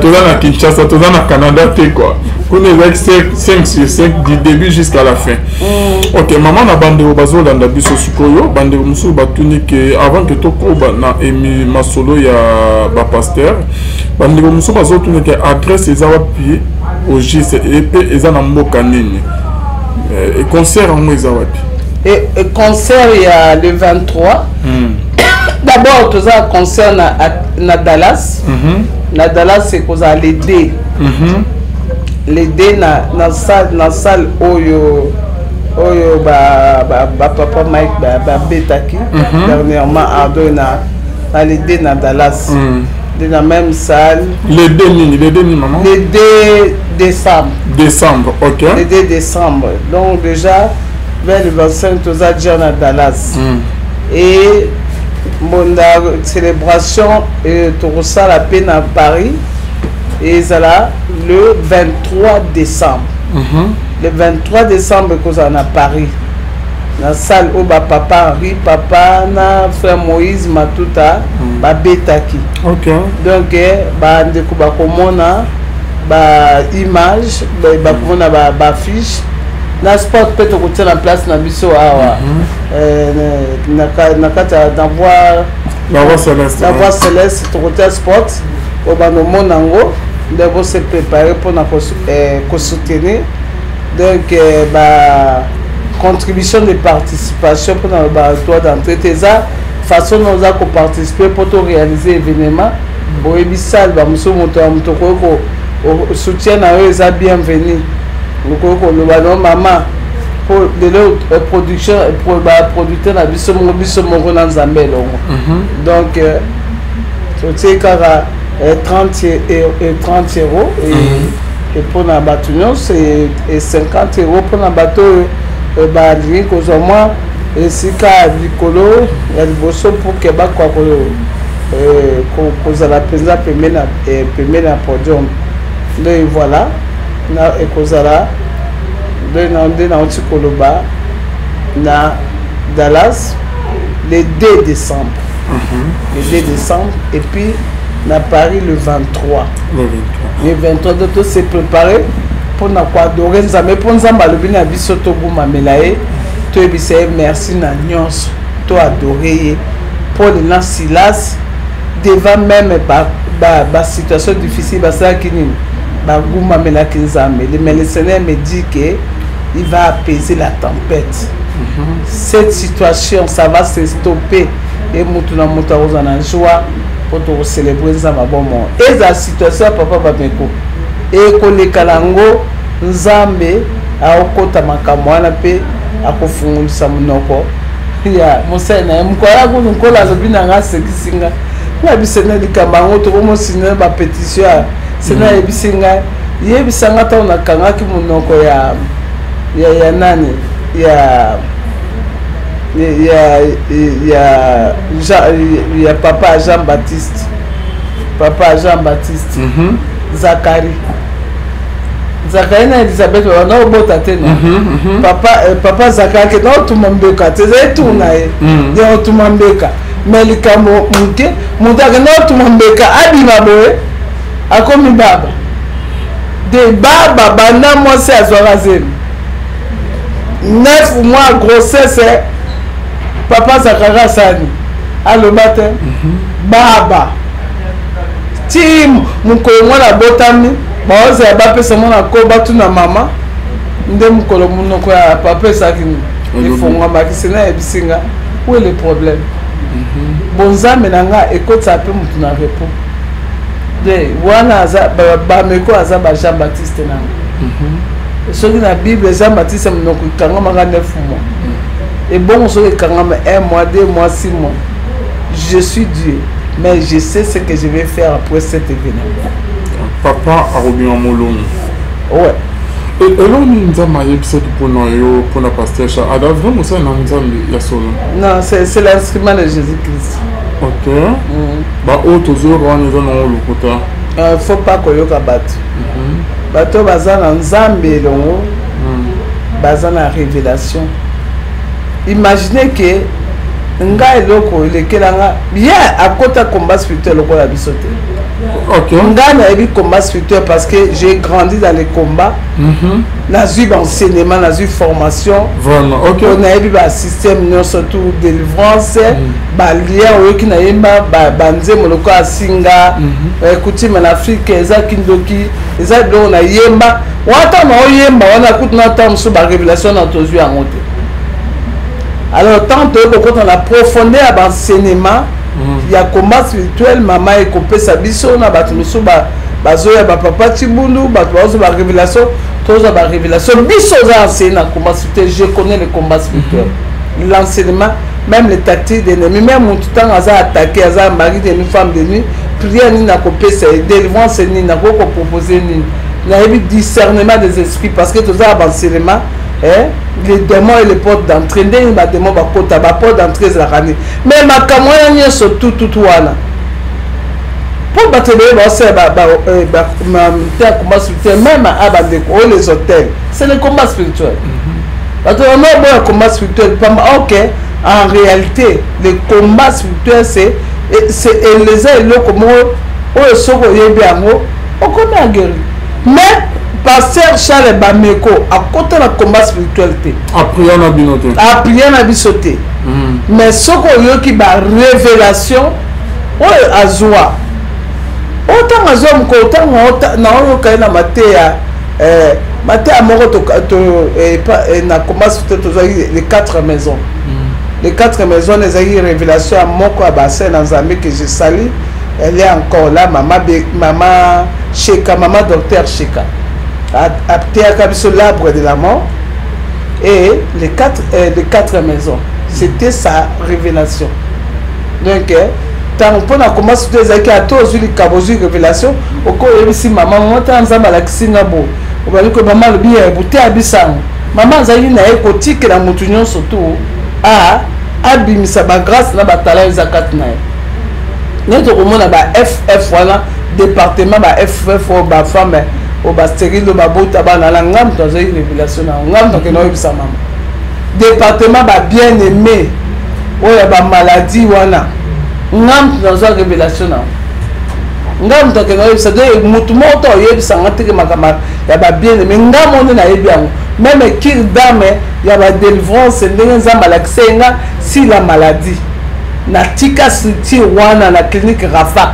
Toza na Kinshasa, toza na Canada te quoi. On est 5 sur 5 du début jusqu'à la fin. Ok, maman na bande ko bazo landabiso sukoyo, bande ko musu batuni que avant que to ko na emi masolo ya ba pasteur, bande ko musu bazo tuni que adresse ezawa pi au JCEP ezana mboka nini. Et concert en ezawa pi. Et concert il y a le 23. D'abord tout ça concert na Dallas. Na Dallas c'est cause à l'aider. L'aider na salle oyo papa Mike betaki dernièrement ardo na l'aider na Dallas. Dans la même salle. Les deux maman. Les 2 décembre. Décembre, ok. Les 2 décembre. Donc déjà vers le 25 tout ça déjà na Dallas. Et mon célébration tout ça la peine à Paris. Et ça là le 23 décembre. Le 23 décembre que ça à Paris. Dans la salle où papa Henri, papa na frère Moïse Matuta betaki. Ok. Donc ndeko bakomona image bakomona affiche na sport peut côté la place na biso awa na kata d'avoir la voix céleste to côté sport au banomona ngo devons se préparer pour na soutenir donc contribution de participation pour le toit d'entrée ça façon nous a participer pour réaliser l'événement pour ebisal ba muso moto ko soutien na eux ça bienvenue ko le ballon maman pour de production pour producteur na biso mo na Nzambe longo donc c'est car 30 euros et pour na bateau c'est 50 euros pour na bateau balingi kozwa mwa esika ya likolo ya liboso pour ke bakwa kozala mpenza pembeni na podium nde voilà na ekozala nde nauti koloba na Dallas le 2 décembre. Le 2 décembre et puis na Paris le 23. Le 23 de tout s'est préparé pour na quoi adorer Nzambe pour Nzambe alobi na biso to bumamela ye to ebisa merci na nyonso to adorer Paul na Silas devant même ba situation difficile basa kinini ba bumamela Nzambe mais le Seigneur me dit que il va apaiser la tempête. Cette situation ça va se stopper et mutu na mutu azana joie pour te célébrer Nzambe bon moment et la situation papa bameko et koleka lango Nzambe aokota makambo wana pe akofungulisa munoko ya mosena mkola kuno kola zobina nga sekisinga na bisena likamba ngo to mo sinela ba pétition sena ebisinga yebisanga ta na kangaki munoko ya nani ya papa Jean-Baptiste Zacharie na Elisabeth wana obota tena papa Zacharie na otumambeka teza etuna ye otumambeka melikamo muke mutaka na otumambeka abima boye akomi baba de baba bana mwasi azwaka zemi 9 mois grossesse papa Zacharie sani aloba te baba tim mukolo mwana botami baoza ya bapesa mwana ko batu na mama nde mukolo munoko ya papa esaki ifonga makisena ebisinga où est le problème bonzambe nanga ekotsa pe mutu na repos de wana aza bameko aza ba Jean-Baptiste nanga soki na Bible Jean-Baptiste munoko ikanga manga 9 mois et bon soki ikanga 1 mois 2 mois 6 mois je suis Dieu mais je sais ce que je vais faire après cet événement. Papa a remis en molon. Ouais. Et eloni nzambe ayebisaki mpona yo mpona pasteur Charles ada vraiment mosala na nzambe ya solo? Non, c'est l'instrument de Jésus-Christ. Ok. Baoyo tozoyoka wana eza nango lokuta. Faut pas koyoka bato. Bato baza na nzambe elongo baza na révélation. Imaginez que nga eloko elekelanga bien à côté combat spirituel lokola biso te. Ok. Nga na ebi combat spirituel parce que j'ai grandi dans les combats. Nazu enseignement, nazu formation. Vraiment. Ok. On a eu ba système non surtout délivrance, ba lien oyoki na yemba ba nze moloko asinga, coutume en Afrique eza kindoki, eza do na yemba. Wata na oyemba wana kutuna tam so ba révélation na tozu ya ngote. Alors tant que quand on a profondeur à l'enseignement, il y a combat spirituel, maman est coupé sa biso, na batumuso bazoya ba papa tibundu, bazo ba révélation, tous ba révélation. Biso za enseigné na combat spirituel, je connais le combat spirituel. L'enseignement, même les tactiques d'ennemis, même mon tout temps aza attaqué, aza mari de une femme de nuit, prière ni na coupé sa délivrance ni na ko proposer ni. Na eu discernement des esprits parce que tous ça enseignement. Les démons et les portes d'entrée, les démons bakota, ba porte d'entrée la rani. Mais ma kamoya n'y est tout wana. Pour battre combat spirituel, même à Abandeko, les hôtels, c'est le combat spirituel. Parce que on a un combat spirituel, ok, en réalité, le combat spirituel c'est les uns et l'autre comme on se on connaît à guérir. Mais pasteur Charles Bameko à côté de la combat spiritualité a prié na binote a prié na bisoté mais ce qu'on y qui ba révélation o azwa autant azom ko autant na o ka na matéa matéa moko to na combat spiritualité les 4 maisons les 4 maisons les a révélation à moko à bassin dans amis que je salue elle est encore là maman Cheka maman docteur Cheka à l'arbre de la mort et les quatre maisons. C'était sa révélation. Donc, tant qu'on a commencé à tous les révélations, au cours de si maman, maman, maman, le bien, bouté à Bissam. Maman, Zayi n'a écouté que la moutunion surtout à abimisa ba grâce na batala ezakatna. Net au monde ba FF voilà département ba FF ba femme au bastérile au babota bana la ngam to zai révélation na ngam to ke no ibisa mama. Département ba bien aimé o ya ba maladie wana ngam to zo révélation na ngam to ke no ibisa de mutu moto yebisa ngati ke makama ya ba bien aimé ngam on na yebiango même kir dame ya ba délivrance ndenge nzamba laksenga si la maladie na tika siti wana na clinique Rafa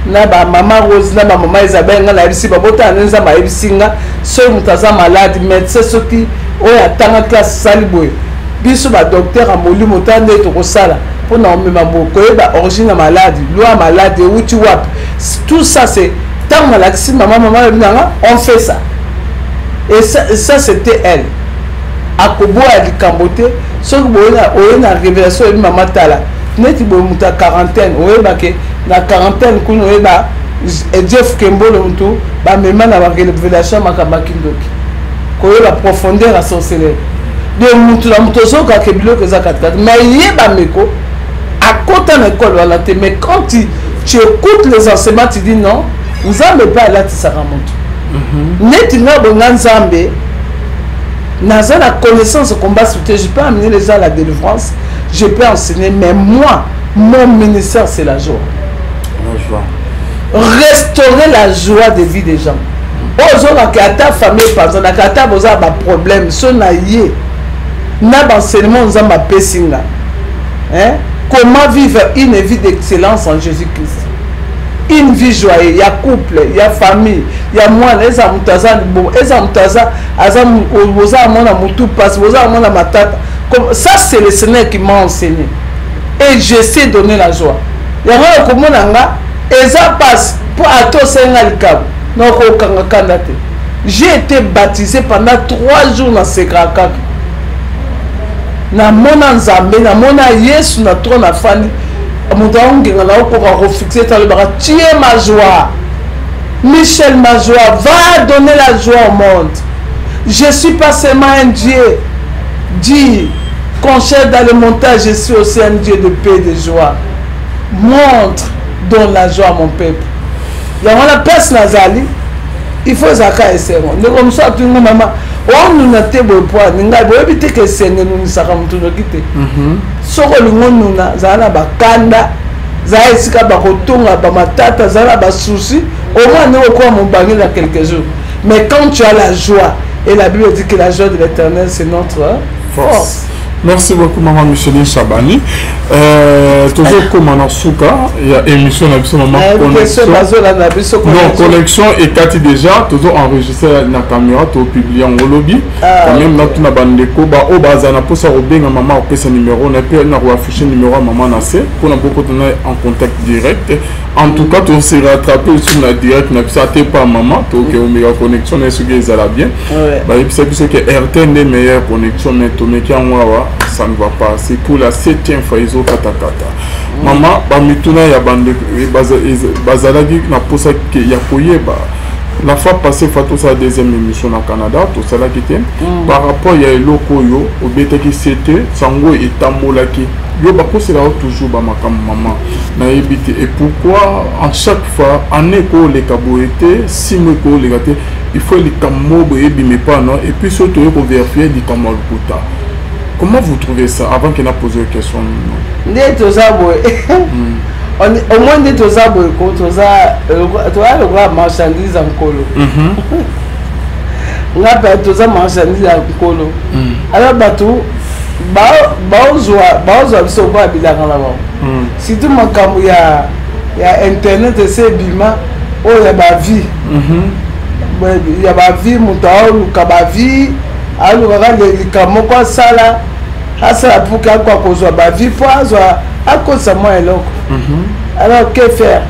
na ba mama Rose na ba mama Isabelle nga na bisi ba bota na nzamba ebisinga so mutaza malade médecin soki o ya tanga classe saliboy biso ba docteur amoli motande to ko sala pona omema boko e ba origine malade loi malade uti wap tout ça c'est tant malaxi maman on fait ça et ça c'était elle à Kobo à Likambote ce que on a révélation de maman Tala neti bo muta quarantaine on ba ke na quarantaine kuno e ba Jeff Kembolo mtu ba mema na ba révélation makabaki ndoki ko la profondeur à sorcellerie de mutu la muto so ka ke biloko za 4 mais yeba meko à côté de l'école voilà mais quand tu écoutes les enseignements tu dis non nzambe pas là tu sera mutu neti na bonga nzambe naza la connaissance au combat spirituel, je peux amener les gens à la délivrance, je peux enseigner, mais moi, mon ministère, c'est la joie. La joie. Restaurer la joie de vie des gens. Aujourd'hui, à ta famille, par exemple, à ta problème, ce naïe, n'a d'enseignement, nous avons pessinga. Comment vivre une vie d'excellence en Jésus-Christ? Une vie joyeuse, il y a couple, il y a famille, il y a moi, les amutaza, ça c'est le Seigneur qui m'a enseigné. Et je sais donner la joie. Il y a un comme et ça passe pour à toi j'ai été baptisé pendant 3 jours dans ce Krakak. Na mona nzambe, na mona Yesu na trône na fani. Tu es ma joie. Michel Majoie va donner la joie au monde. Je suis pas seulement un Dieu dit qu'on cherche dans le montage, je suis aussi un Dieu de paix et de joie. Montre, donne la joie à mon peuple. Il y a la paix Nazali, il faut Zaka et Serron. Nous comme ça, tout le monde, maman, on nous a été beau point, nous avons évité que c'est nous savons tout le quitter. Ce que nous avons, Zana Bakanda, Zaya Sika Bakotonga, Bamatata, Zana Basouci, au moins nous avons mon bagage dans quelques jours. Mais quand tu as la joie, et la Bible dit que la joie de l'Éternel, c'est notre force. Merci beaucoup, Maman Micheline Chabani. Toujours comme en Souka, il y a émission de Maman Connexion. Donc, Connexion et Cathy déjà, toujours enregistré dans la caméra, tout publié en lobby. Quand même, dans toute la bande de Koba, au Bazana, pour ça, au bien, Maman, on peut numéro, on a pu afficher le numéro à Maman Nassé, pour beaucoup de en contact direct. En tout cas, tu s'est rattrapé sur la direct, n'a pas pas Maman, donc Omega Connexion, est ce que ça va bien. Et puis, c'est que RTN est meilleure connexion, mais tu mets qu'en ça ne va pas. C'est pour la 7e fois ils ont katakata. Maman, bamituna ya bande bazalagi na posa que ya koyeba. La fois passée, Fatou sa deuxième émission au Canada, tout ça là qui était. Par rapport il y a loko yo obete qui c'était sango et tamolaki. Yo bako c'est là toujours ba makam maman. Na ebité et pourquoi en chaque fois en écho les kaboete, si me ko les gâté, il faut les kamobo et bimé pas non et puis surtout pour vérifier di kamolkuta. Comment vous trouvez ça avant qu'il ait posé une question? Au moins, tu as le marchandise en colo. On a perdu la marchandise en colo. Alors, si tu il y a Internet et c'est bima, il y a ma vie. Il y a ma vie, mon temps, vie. Alors, les sala, ça pour qu'il y ait ma vie, pour à cause de moi et l'autre. Alors, que faire?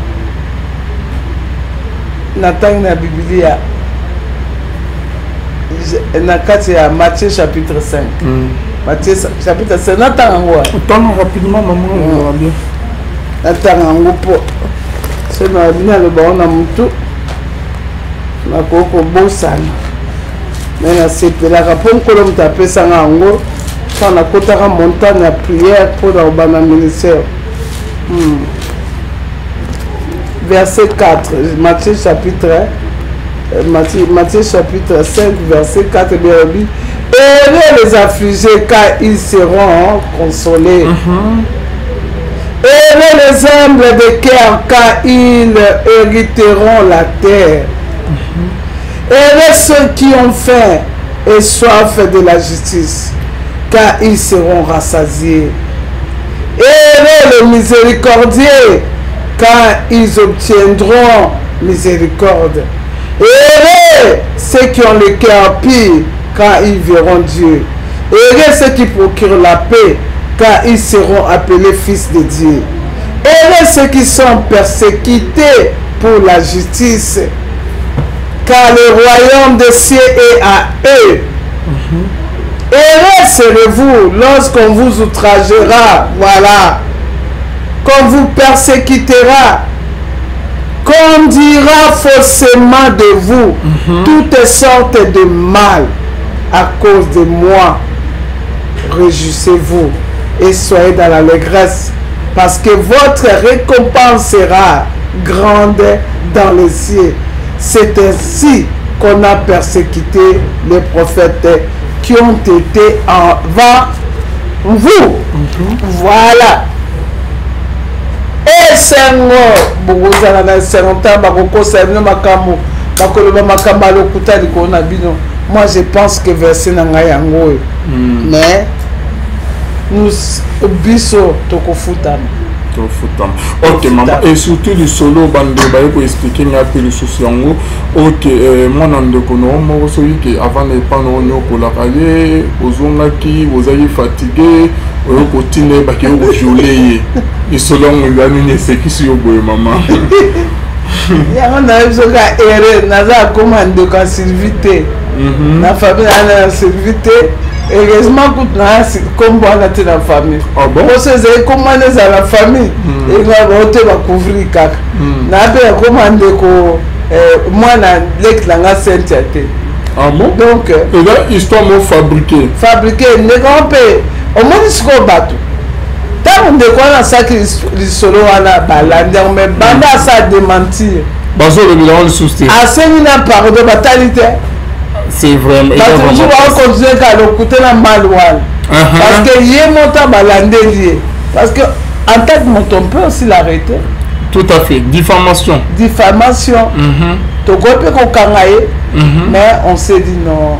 Nathan na Bible, na Matthieu chapitre 5. Matthieu chapitre 5. Nathan, rapidement, maman, on va bien. Nathan, c'est le bon amour. Na koko bosana. Mais c'est la rapport que l'on t'a fait ça en gros. Quand on a côté en montagne à prière pour dans le ministère. Verset 4, Matthieu chapitre 5, verset 4, bien dit. Heureux les affligés car ils seront consolés. Heureux les humbles de cœur car ils hériteront la terre. Heureux ceux qui ont faim et soif de la justice, car ils seront rassasiés. Heureux les miséricordieux, car ils obtiendront miséricorde. Heureux ceux qui ont le cœur pur, car ils verront Dieu. Heureux ceux qui procurent la paix, car ils seront appelés fils de Dieu. Heureux ceux qui sont persécutés pour la justice, car le royaume des cieux est à eux. Heureux serez-vous lorsqu'on vous outragera, voilà, qu'on vous persécutera, qu'on dira faussement de vous toutes sortes de mal à cause de moi. Réjouissez-vous et soyez dans l'allégresse, parce que votre récompense sera grande dans les cieux. C'est ainsi qu'on a persécuté les prophètes qui ont été avant vous. Voilà. Et c'est moi je pense que verset nangayango. Mais nous biso tokofutama. Ok, maman. Et surtout le solo bande pour expliquer un peu le souci en haut. Ok, moi n'en moi aussi que avant de prendre on pour la cahier, aux qui vous avez fatigué, au continuer parce que vous violez. Et selon le gars c'est qui sur vous maman. Il y a un homme qui a erré, n'a commandé qu'à serviter. La famille a servité. Heureusement que nous avons comme la famille. Ah bon? Parce que c'est commandé à la famille. Et nous avons couvrir cac. Nous avons commandé moi na leki nanga Sainte te. Ah bon? Donc et là histoire mo fabriqué ndeko mpe omoni sikoyo bato ntango ndeko wana asaki lisolo wana balandi yango me banda asa démentir bazolobela wana lisusu te asengi na pardon batali te c'est vraiment bato mosusu baocontinue ka lokute na mal wana parce que ye moto balandeli ye parce que en tant que moto on peut aussi l'arrêter. Tout à fait. Diffamation. Togo pe kokanga ye mais on s'est dit non.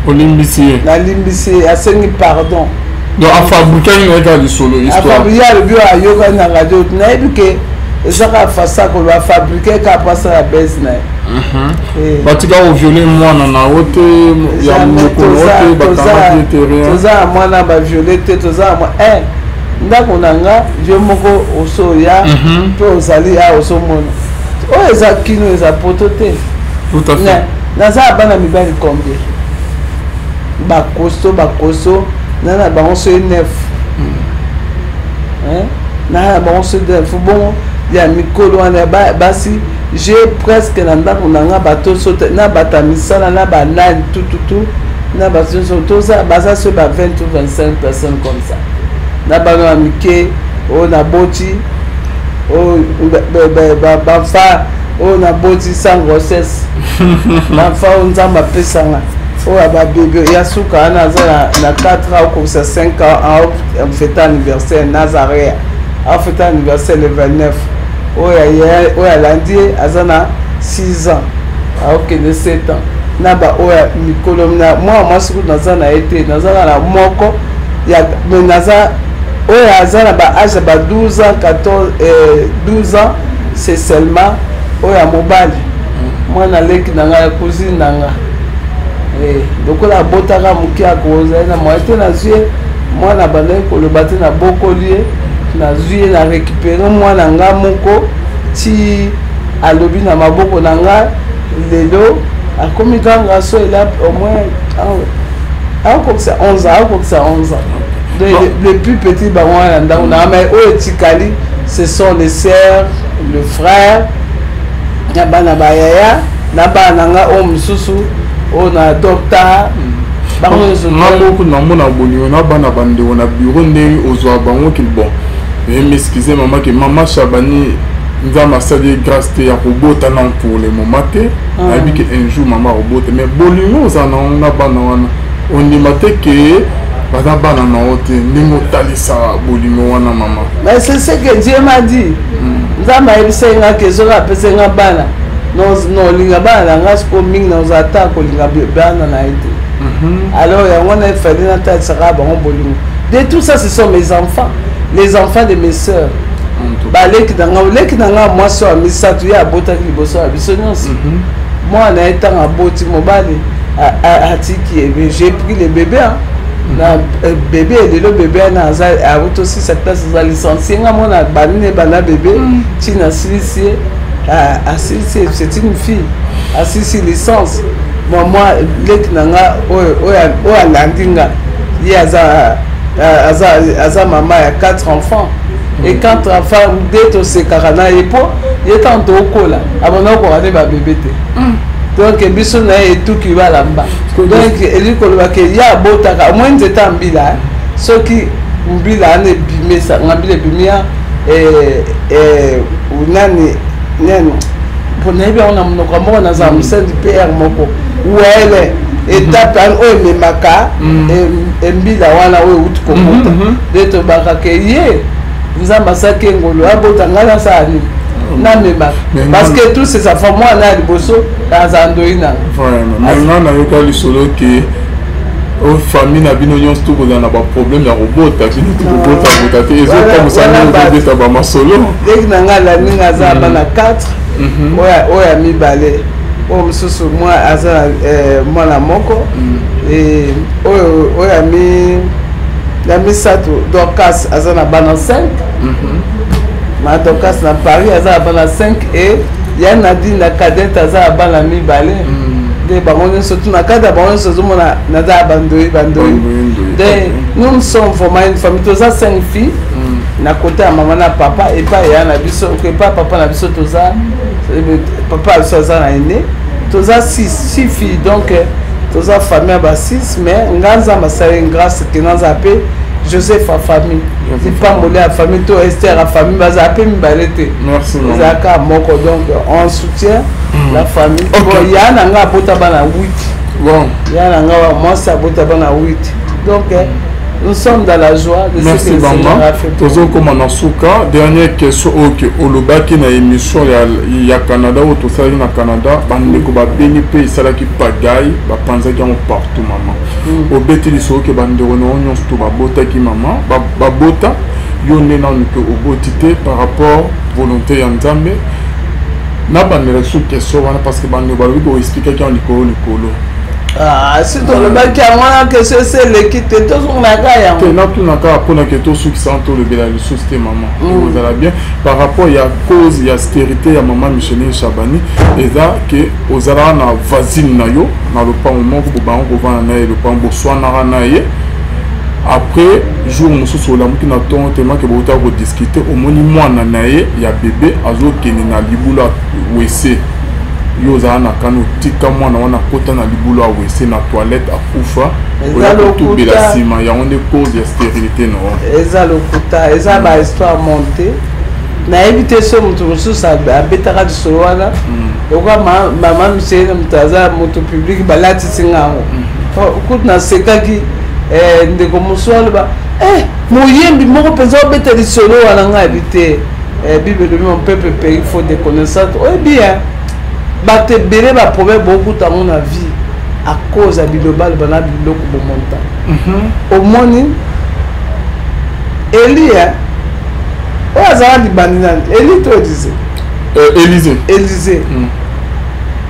Olimbisi. La limbisi asengi pardon. Donc a fabriqué une regarde solo histoire. A fabriqué le bio a yoga na radio na ebuke ezaka fasa ko va fabriquer ka passa la baisse na. Batika au violer moi na ote ya moko ote batama terrain. Toza mwana ba violer te toza moi ndako nanga je moko oso ya pe ozali a oso mona. O eza kino eza potote. Tout à fait. Naza bana mibali combien? Bakoso nana bango so neuf. Na bango so neuf bon ya mikolo wana basi j'ai presque na ndako nanga bato so na batamisana na banani tout na bato so toza baza so ba 20 ou 25 personnes comme ça. Na bana mike o na boti o bafa o na boti sans grossesse. Bafa on nzamba pesanga. Oh bah bébé il y a souka na 4 ans comme ça 5 ans en fait anniversaire Nazaré en fait anniversaire le 29 oh il y a lundi azana 6 ans ok de 7 ans na ba oh mikolo na moi siku nazana été nazana la moko ya naza oh azana ba âge ba 12 ans 14 12 ans c'est seulement oh ya mobile moi na leki nanga cousine nanga donc la botaka muki akoza na moite na zuye mwana bana koloba te na bokolie na zuye na récupérer mwana nga moko ti alobi na maboko na nga lelo akomi kanga so il a au moins comme ça 11 ans les plus petits ba wana ndako na mais o etikali ce sont les sœurs le frère na bana ba yaya na bana nga o mususu on a docteur beaucoup na mona bonio na bana bande on a bureau ndenge ozwa bango ki bon m'excuser maman que maman Chabani nous a massagé grâce à robota non pour le moment que abi que un jour maman robota mais bonio ça na bana on dit maté que bana bana na ote ndingo talisa bonio wana maman mais c'est ce que Dieu m'a dit nzamba ebisenga que zo rapesenga bana non linga bana ngas ko ming na uzata ko linga bana na été alors il y a on a fait na tête sera bon bolingo de tout ça ce sont mes enfants les enfants de mes sœurs ba leki danga moi so amisa tu ya bota ki boso abisonyosi moi na etanga boti mobali atiki j'ai pris le bébé na bébé le bébé na za auto si cette place za licencié nga mona banine bana bébé tina silisie c'est une fille assisi licence moi leki nanga o alandinga ye aza maman ya 4 enfants et 4 enfants dès to se karana epo ye tanto okola abona ko ane ba bébé te donc biso na tout qui va là-bas donc eli ko ba ke ya botaka moins de temps mbila soki mbila ne bimesa ngambile bimia unani neno pona ebe on a monoko moko na za musendi pr moko wele étape o memaka mbila wana o uti komota de to baka ke ye nzamba sake ngolo abota ngala sani na memaka parce que tous ces enfants moi na liboso dans andoina vraiment maintenant na yoka lisolo ke o famille na bino nyonso to kozana ba problème ya robota kini to robota botate ezo comme ça na beta ba masolo dès na ngala ninga za bana 4 oya mibale o mususu moi aza mwana moko et oya la misato Dorcas aza na bana 5 ma Dorcas na Paris aza bana 5 et ya Nadine na cadette aza bana mibale de bango surtout na kada bango surtout mona na za bandoi de nous sommes vraiment une famille toza 5 filles na côté ya maman na papa et pas ya na biso que pas papa na biso toza papa so aza na aîné toza 6 filles donc toza famille ba 6 mais nganza masala grâce que naza pe Joseph a famille c'est pas molé à famille to Esther a famille baza pe mibalete merci zaka moko donc on soutient la famille bon ya na nga bota bana 8 bon ya na nga moi ça bota bana 8 donc nous sommes dans la joie de merci ce que Bamba tozo koma na suka dernière question OK olobaki na émission ya Canada ou tosali na Canada bandeko ba beni pe isalaki pagaille ba panzaki en partout maman obeti liso ke bandeko no nyonso to ba botaki maman ba bota yo nena que obotité par rapport volonté ya Nzambe na bandeko sous question wana parce que bandeko ba ko expliquer ki en likolo ah si to le baki amana que c'est l'équipe to sur la gaya te na tout na ka pona que to sous qui sont le bela le société maman vous allez bien par rapport il y a cause il y a stérilité ya maman Micheline Chabani et là que aux ala na voisine na yo na le pas moment ko ba ko va na le pas boswana na ye après jour musu so la mukina ton tellement que bota ko discuter au moni mwana na ye ya bébé azo keni na libula wese yo za na kanu tika mwana wana kota na libulu awese na toilette akufa oya kutu bela sima ya onde cause ya stérilité no eza lokuta eza ba histoire montée na éviter so mutu mususu abetaka disolo wana oka mama Micheline mutaza moto public balati singango kutu na sekaki ndeko mususu ba moyembi moko penza obeta disolo wana nga habité bible de mon peuple pays faut des connaissances bien bato ebele baproblème bokutango na vie à cause ya bilobal bana biloko bomonta omoni Elia oyo azala libandi nani Eli to Élysée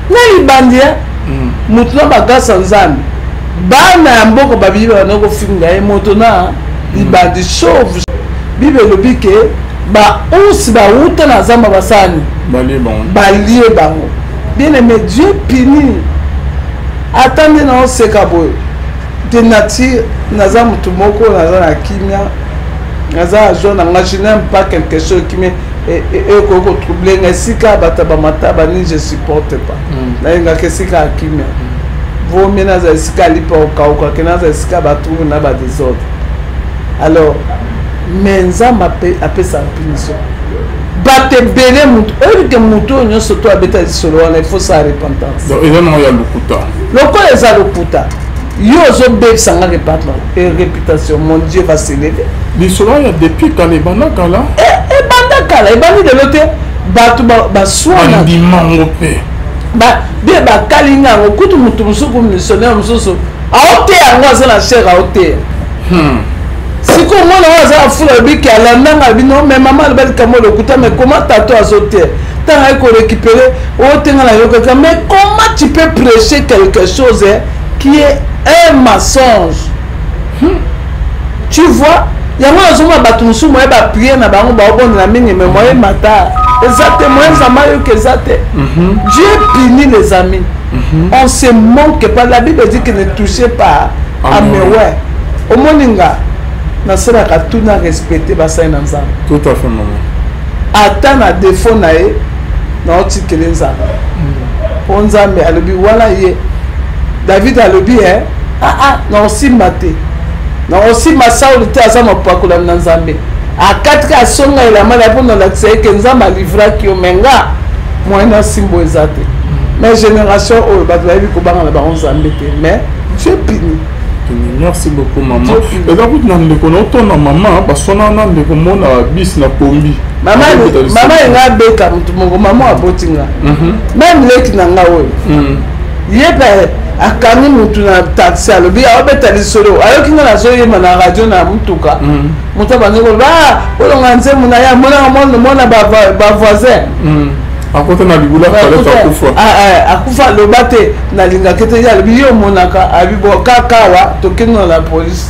na libandi motu na bagasa Nzambe bana ya mboka babili bana kofinga ye moto na libandi chauve bible elobi ke bausi bauta na zamba basani balie bango bien aimé Dieu punit attendez na oseka boye de nature naza mutu moko naza na kimia naza jeune nga je n'aime pas quelque chose qui me ko troubler nga sika bata ba mataba ni je supporte pas na nga ke sika kimia vaut mieux naza sika lipa okauka ke naza sika ba trouve na ba désordre alors mais Nzambe apesa punition bate bele mutu que mutu nyonso to abeta disolo wana il faut sa repentance donc il y a lokuta lokola eza lokuta yo ozobebisa nga réputation mon Dieu va s'élever disolo ya depuis kala ebanda kala ebanda kala ebandi lelo te bato baswana andimango mpe bie bakali ngango kutu mutu mosuku missionnaire mosusu aoteya yango aza na chere aoteya siko mwana waza afula biki alandanga bino mais maman alobaki kamo lokuta mais comment tato azoter tant ay ko récupérer otenga na yokaka mais comment tu peux prêcher quelque chose qui est un mensonge tu vois yango azoma bato musumu ya ba prier na bango ba obondela mingi mais moyen mata exactement Nzambe yo exacte Dieu punit les amis on se moque pas la Bible dit que ne touchez pas à mes ouais au moninga nasalaka tout na respecter basali na Nzambe tout à fait maman ata na défaut na ye na otikele Nzambe po Nzambe alobi wana ye David alobi na osimba te na osimba Saul te aza mopakolami na Nzambe akatika asonga elamba na mpo na olakisa ye ke Nzambe alivraki yo me nga moyen na simbo eza te mais génération oyo bato bayebi kobanga na bango Nzambe te mais Dieu punit. Merci beaucoup maman. Et donc vous n'avez pas autant na maman parce qu'on a de comment na bis na pombi. Maman nga beka mutu mongo maman abotinga. Même leki na nga oyo. Yeba akani mutu na taxi alobi abeta lisolo. Ayoki nga na zoye na radio na mutuka. Mutu bango ba olonga nze muna ya mona ba voisin. Akote na libula paleta akufa akufa lobate na linga kete ya biyo monaka abibo kakawa tokenga la police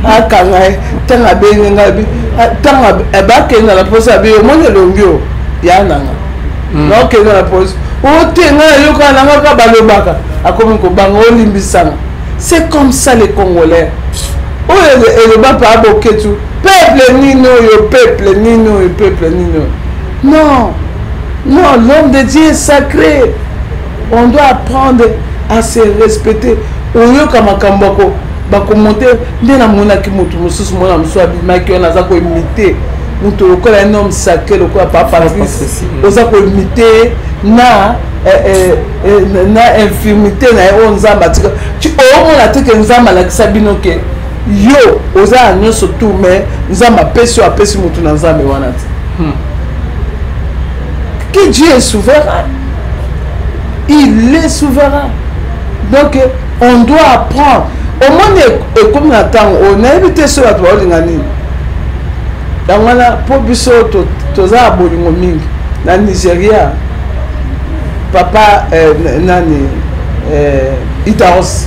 akanga tanga benga bi tanga ebakenga la police abiyo mone longyo ya nanga no kenga la police o tenga yoka nanga ka balobaka akomi ko bango limbisanga. C'est comme ça les Congolais. Oh le ba pa boketu peuple nino yo peuple nino yo peuple nino non. Non, l'homme de Dieu est sacré. On doit apprendre à se respecter. Oyoka makambako bako monter ndena mona ki mutu mususu mona mswa bimaki on aza ko imiter mutu lokola un homme sacré lokola papa Patrice oza ko imiter na infirmité na onzamba tika tu omona te ke nzamba la kisabino ke yo oza nyoso tout mais nzamba pesi apesi mutu na nzambe wana te que Dieu est souverain. Il est souverain. Donc, on doit apprendre. Au moins, comme on attend, on a évité ce à toi, on a dit. Dans la population, tous à Bolingo Ming, dans le Nigeria, papa Nani, Itaos,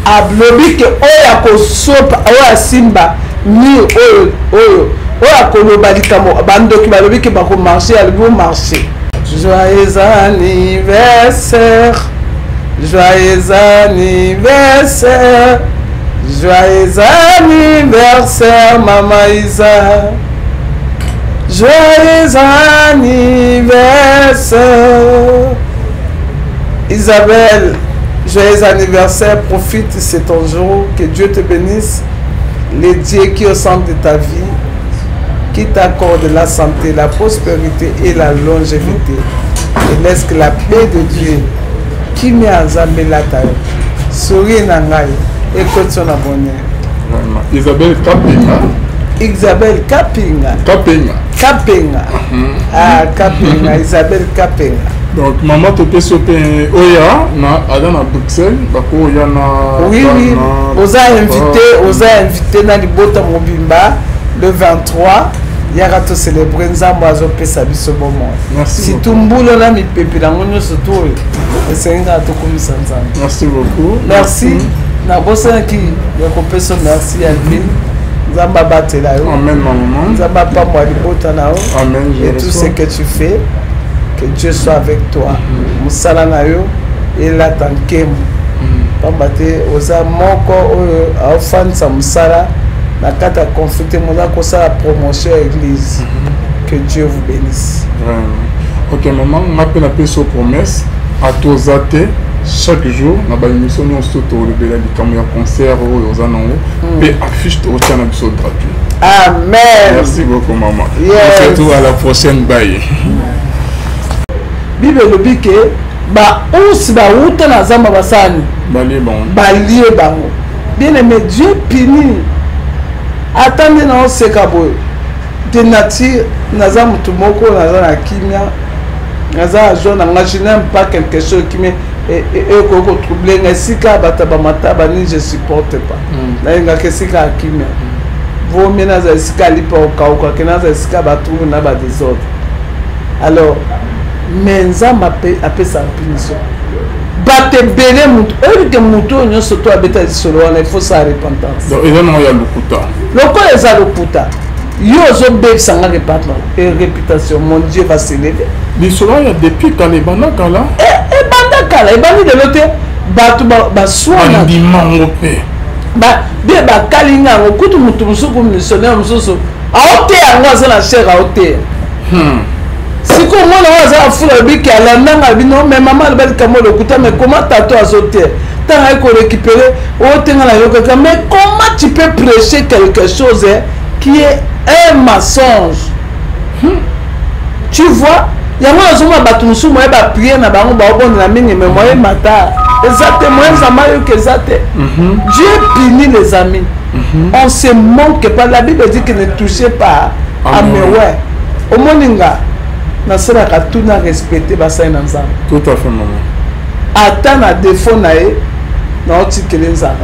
a bloqué que Oya Kosopa, Oya Simba, ni Oyo. Oya Kolobalikamo, Bando qui va lever qui va marcher, elle va marcher. Joyeux anniversaire, joyeux anniversaire, joyeux anniversaire, Maman Isa. Joyeux anniversaire, Isabelle. Joyeux anniversaire, profite, c'est ton jour, que Dieu te bénisse, les dieux qui au centre de ta vie, qui t'accorde la santé, la prospérité et la longévité. Et laisse que la paix de Dieu, qui m'est enzambé la taille, sourit nangai, écoute son abonné. Isabelle Kapinga. Isabelle Kapinga. Kapinga. Kapinga. Ah, Kapinga. Isabelle Kapinga. Donc, maman, tu peux sauter Oya, à Bruxelles, Oya na. Oui, oui. Vous avez invité dans le Bota Mobimba le 23. Il y a tout célébrer Nzambo Azopesa biso moment. Merci. Si tout mboulon là mi pepe la monyo surtout. C'est un gars tout comme ça. Merci beaucoup. Merci. Na bossa qui yakopesa merci à lui. Nzamba batela yo. Amen maman. Nzamba pa moi libota na yo. Amen. Et tout ce que tu fais, que Dieu soit avec toi. Musala na yo et la tankemu. Pambate oza moko aufan sa musala. La carte à confiter mon la promotion à l'église. Que Dieu vous bénisse. Ok, maman, je m'appelle la personne promesse à tous athées chaque jour. Dans l'émission, nous sommes tous les concert et affiche au channel gratuit. Amen. Merci beaucoup, maman. Yes. On se retrouve à la prochaine. Bye. Bible le bique, ba aussi ba outa na zamba basani. Bali bon. Bali bango. Bien aimé, Dieu punit. Attendez na oseka boy de nature naza mutu moko naza na kimia naza jeune je n'aime pas quelque chose qui me ko troubler ngasika bataba mataba ni je supporte pas na inga kesika kimia vaut mieux naza sika lipa okauka ke naza sika batu na ba désordre. Alors menza mape apesa punition bate bele mutu que mutu nyonso to abeta solo wana il faut sa repentance. Donc il y a lokuta. Lokola eza lokuta. Yo zo bebisa nga réputation, mon Dieu va s'élever. Lisolo ya depuis kala kala. Banda kala, ebandi de l'autre batu ba soana. Andi mango pe. Ba be ba kalinga okutu mutu musuku missionnaire mususu. Aote yango za na cher aote. Siko mwana waza fula biki alandanga bino mais maman belle kamo lokuta mais comment tato azote? T'as récupéré mais comment tu peux prêcher quelque chose qui est un mensonge? Tu vois, il y a un jour où je vais prier na bango ba bon na mingi mais moi mata exactement ça m'a eu que ça Dieu punit les amis. On se manque pas, la Bible dit que ne touchez pas à mes ouais au moninga na sera ka tout na respecter basa na nzambe. Tout à fait maman. Attends na défaut na e na otikele nzambe.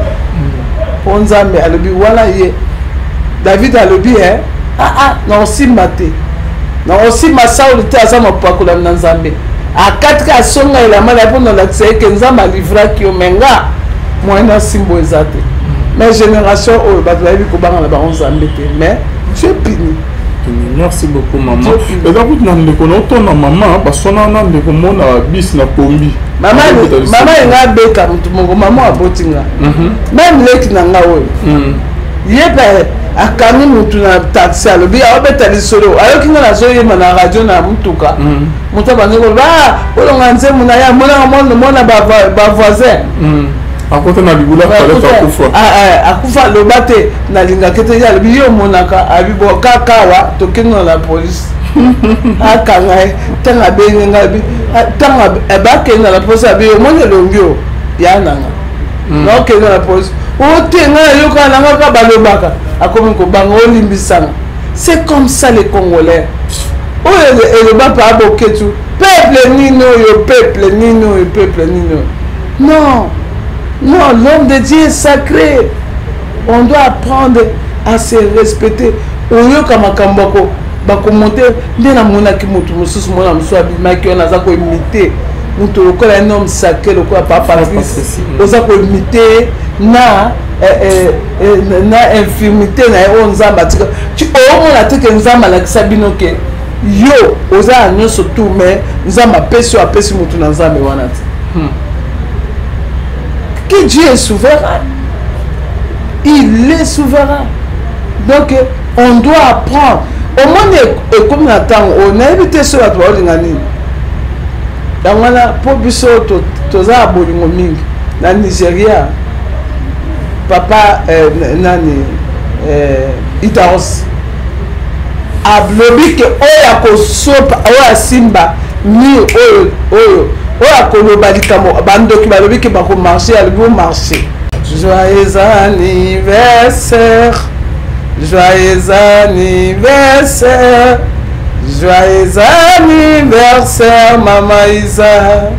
Po nzambe alobi wala ye David alobi na osimba te. Na osimba Saul te aza mapakola na nzambe. Akatika songa elama la po na lakisa ke nzambe alivraki yo menga moyena simbo ezate. Mais génération oyo bato bayebi kobanga na bango nzambe te mais Dieu punit. Merci beaucoup maman. Et là vous n'avez pas autant maman parce qu'on a des commandes à bis na pombi. Maman nga beka mutu mongo maman abotinga. Même leki na nga oyo. Yeba akani mutu na taxi alobi aobeta lisolo ayoki nga nazoyeba na radio na mutuka moto abangi koloba olonga nzembo na ye amonaka mona bavoisin akota na libula akufa aloba te nalingaki te ye alobi ye omonaka abibo kakawa tokenga na polise akanga ye ntango abenge nga abi ntango bakenda na polise abi omoni elongi o ya nanga naokenda na polise otenga yoka nanga ka balobaka akomi kobanga olimbisanga. C'est comme ça les Congolais. Et le bas par Boketu, peuple nino, peuple nino, peuple nino. Non, non, l'homme de Dieu est sacré. On doit apprendre à se respecter. Oyo kamakambako, bako monter, ndena mona ki mutu mususu mona musu abima ki ona za ko imiter. Mutu lokola un homme sacré lokola papa Patrice. Oza ko imiter na infirmité na on nzamba tika. Tu omona te ke nzamba la kisabino ke yo oza nyonso tout mais nzamba pesi apesi mutu na nzambe wana te. Que Dieu est souverain. Il est souverain. Donc, on doit apprendre. Au moins, comme attend, on a évité ce à toi, on a pour biso toza abolingo mingi na Nigeria. Papa nani Itaos ablobi ke oya ko sopa oya simba ni oyo akoloba likamo bandoki balobi ke bako marcher albo marcher. Joyeux anniversaire, joyeux anniversaire, joyeux anniversaire Mama Isa,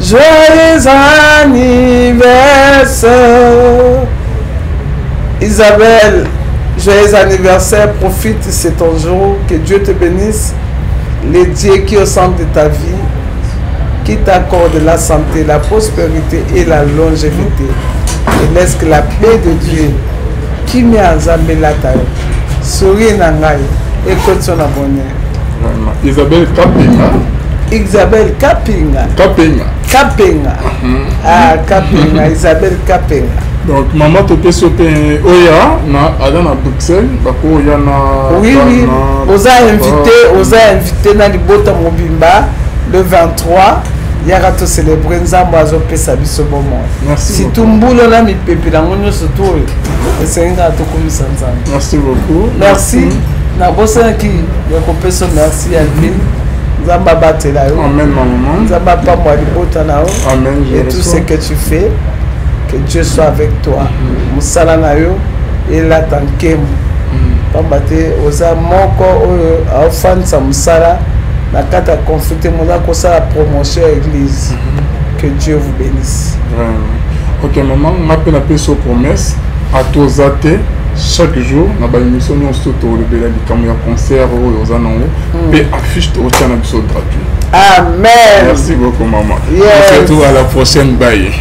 joyeux anniversaire Isabelle, joyeux anniversaire, profite, c'est ton jour, que Dieu te bénisse, les dieux qui au centre de ta vie, qui t'accorde la santé, la prospérité et la longévité. Et laisse que la paix de Dieu qui met en Zambé la taille sourit nangai et côté son abonné. Isabelle Kapinga. Isabelle Kapinga. Kapinga. Kapinga. Ah, Kapinga. Isabelle Kapinga. Donc, maman, tu peux sauter Oya, à Bruxelles, bako Oya na. Oui, oui. Osa invité dans le Bota Mobimba le 23. Yara to célébrer nzambo azopesa biso bomo. Merci. Si tumbulo na mipepe na ngonyo soto esenga to komisa nzambo. Merci beaucoup. Merci. Na bosa ki yakopesa merci Alvin. Nzamba batela yo. Amen maman. Nzamba pa moi libota na yo. Amen. Et tout ce que tu fais, que Dieu soit avec toi. Musala na yo et la tankemu. Pambate oza moko oyo afansa musala. La carte a confronté mon la promotion à l'église. Que Dieu vous bénisse. Ok, maman, on appelle la paix sur promesse. À tous athées, chaque jour, on a une émission de concert et affiche au channel gratuit. Amen. Merci beaucoup, maman. Yes. Surtout à la prochaine. Bye.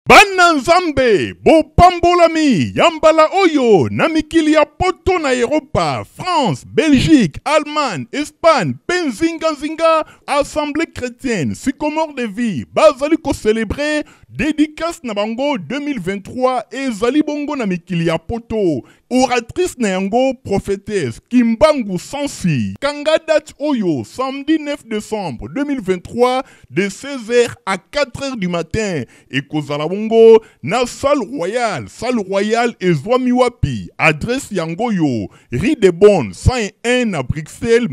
Bana Nzambe, bo pambolami, yambala oyo, na mikili ya poto na Europa, France, Belgique, Allemagne, Espagne, Penzinga Zinga, Assemblée chrétienne, Sycomore de vie, bazali ko célébrer dédicace na bango 2023 et zali bongo na mikili ya poto. Oratrice na yango prophétesse Kimbangu Sansi. Kanga date oyo samedi 9 décembre 2023 de 16h à 4h du matin et kozala bongo na salle royale et Zwamiwapi. Adresse yango yo Rue de Bonne 101 na Bruxelles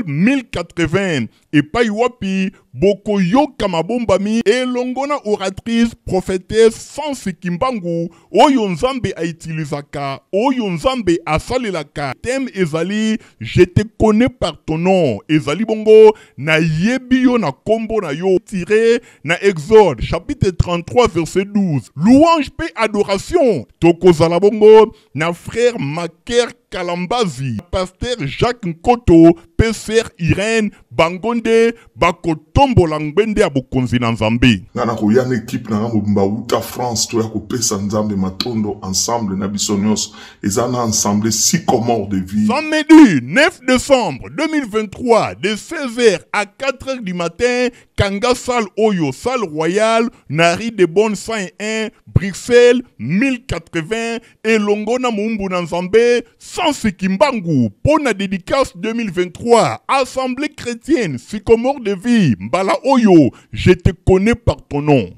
1080 et Paiwapi Boko yo kamabombami et longona oratrice prophétesse Sansi Kimbangu oyo nzambe a utilisaka oyo nzambe a salelaka thème ezali je te connais par ton nom ezali bongo na yebi yo na kombo na yo tiré na Exode chapitre 33 verset 12 louange pe adoration tokozala bongo na frère Maker Kalambazi, pasteur Jacques Nkoto, pe pe sœur Irène bangonde bakotombo langbende ya bokonzi na Nzambe. Nana ko yana équipe na mobimba uta France to ya ko pesa Nzambe matondo ensemble na bisonyos ezana ensemble sycomore de vie. Samedi 9 décembre 2023 de 16h à 4h du matin Kanga salle Oyo salle royale Nari de Bonne 101 Bruxelles 1080 et Longona Mumbu na Nzambe sans Sikimbangu pour la dédicace 2023 Assemblée chrétienne Sycomore de vie Mbala Oyo je te connais par ton nom.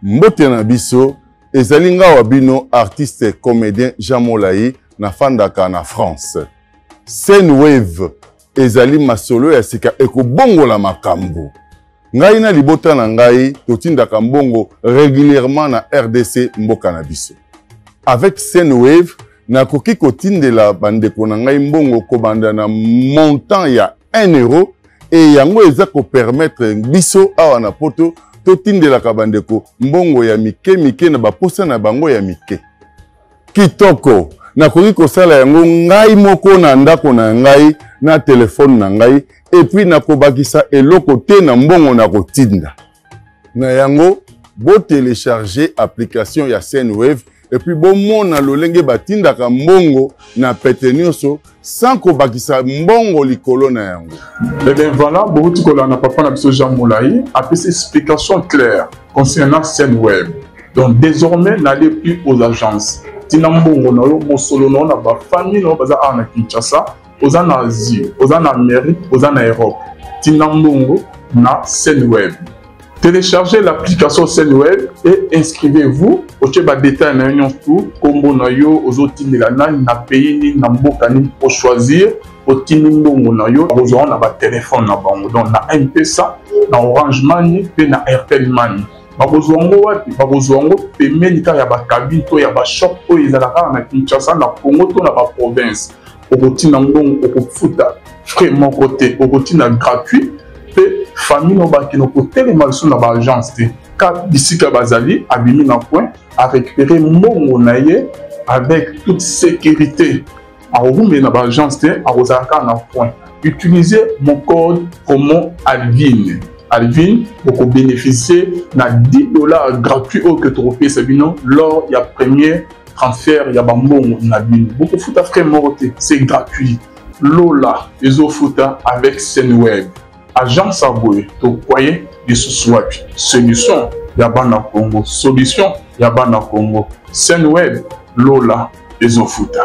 Mbote na biso ezalinga wabino artiste comédien Jean Molayi na fandaka na France. Senwave ezali masolo ya sika ekobongola makambo. Ngai na libota na ngai totindaka mbongo régulièrement na RDC mboka na biso. Avec Senwave nakoki kotindela bandeko na ngai mbongo kobanda na montant ya 1 euro et yango eza ko permettre biso awa na poto totindelaka bandeko mbongo ya mike na baposa na bango ya mike. Kitoko nakoki kosala yango ngai moko na ndako na ngai na telefone na ngai et puis nakobakisa eloko te na mbongo na kotinda. Na yango bo télécharger application ya Senwave et puis bon mona lolenge batindaka mbongo na pete nyonso sans kobakisa mbongo likolo na yango. Eh bien voilà, beaucoup de collègues na papa na biso Jean Molayi a fait ces explications claires concernant Senwave. Donc désormais n'allez plus aux agences. Tina mbongo na yo mosolo na ba famille na baza na Kinshasa, oza na Asie, oza na Amérique, oza na Europe. Tina mbongo na Senwave. Téléchargez l'application Senwave et inscrivez-vous au cheba détail na union tout combo na yo ozotindela na pays ni na mboka ni pour choisir otindingo na yo besoin na ba téléphone na bango donc na M-Pesa na Orange Money pe na Airtel Money babozwango wapi babozwango pemeli ka ya ba cabine to ya ba shop to ezalaka na Kinshasa na Congo to na ba province okotina mbongo okofuta frais mon côté okotina gratuit famille no baki no kotel malso na ba agence te car d'ici ka bazali abimi na point à récupérer mbongo na ye avec toute sécurité a roumé na ba agence te a rozaka na point. Utilisez mon code promo Alvin. Alvin pour bénéficier na $10 gratuit au que trophée sabino lors ya premier transfert ya ba mbongo na bin. Beaucoup futa frais moroté, c'est gratuit. Lola ezo futa avec Senwave. Agence Aboué, to foyer de Souswapi. Solution, Yabana Congo. Solution, Yabana Congo. Senwave, Lola, Ezofuta.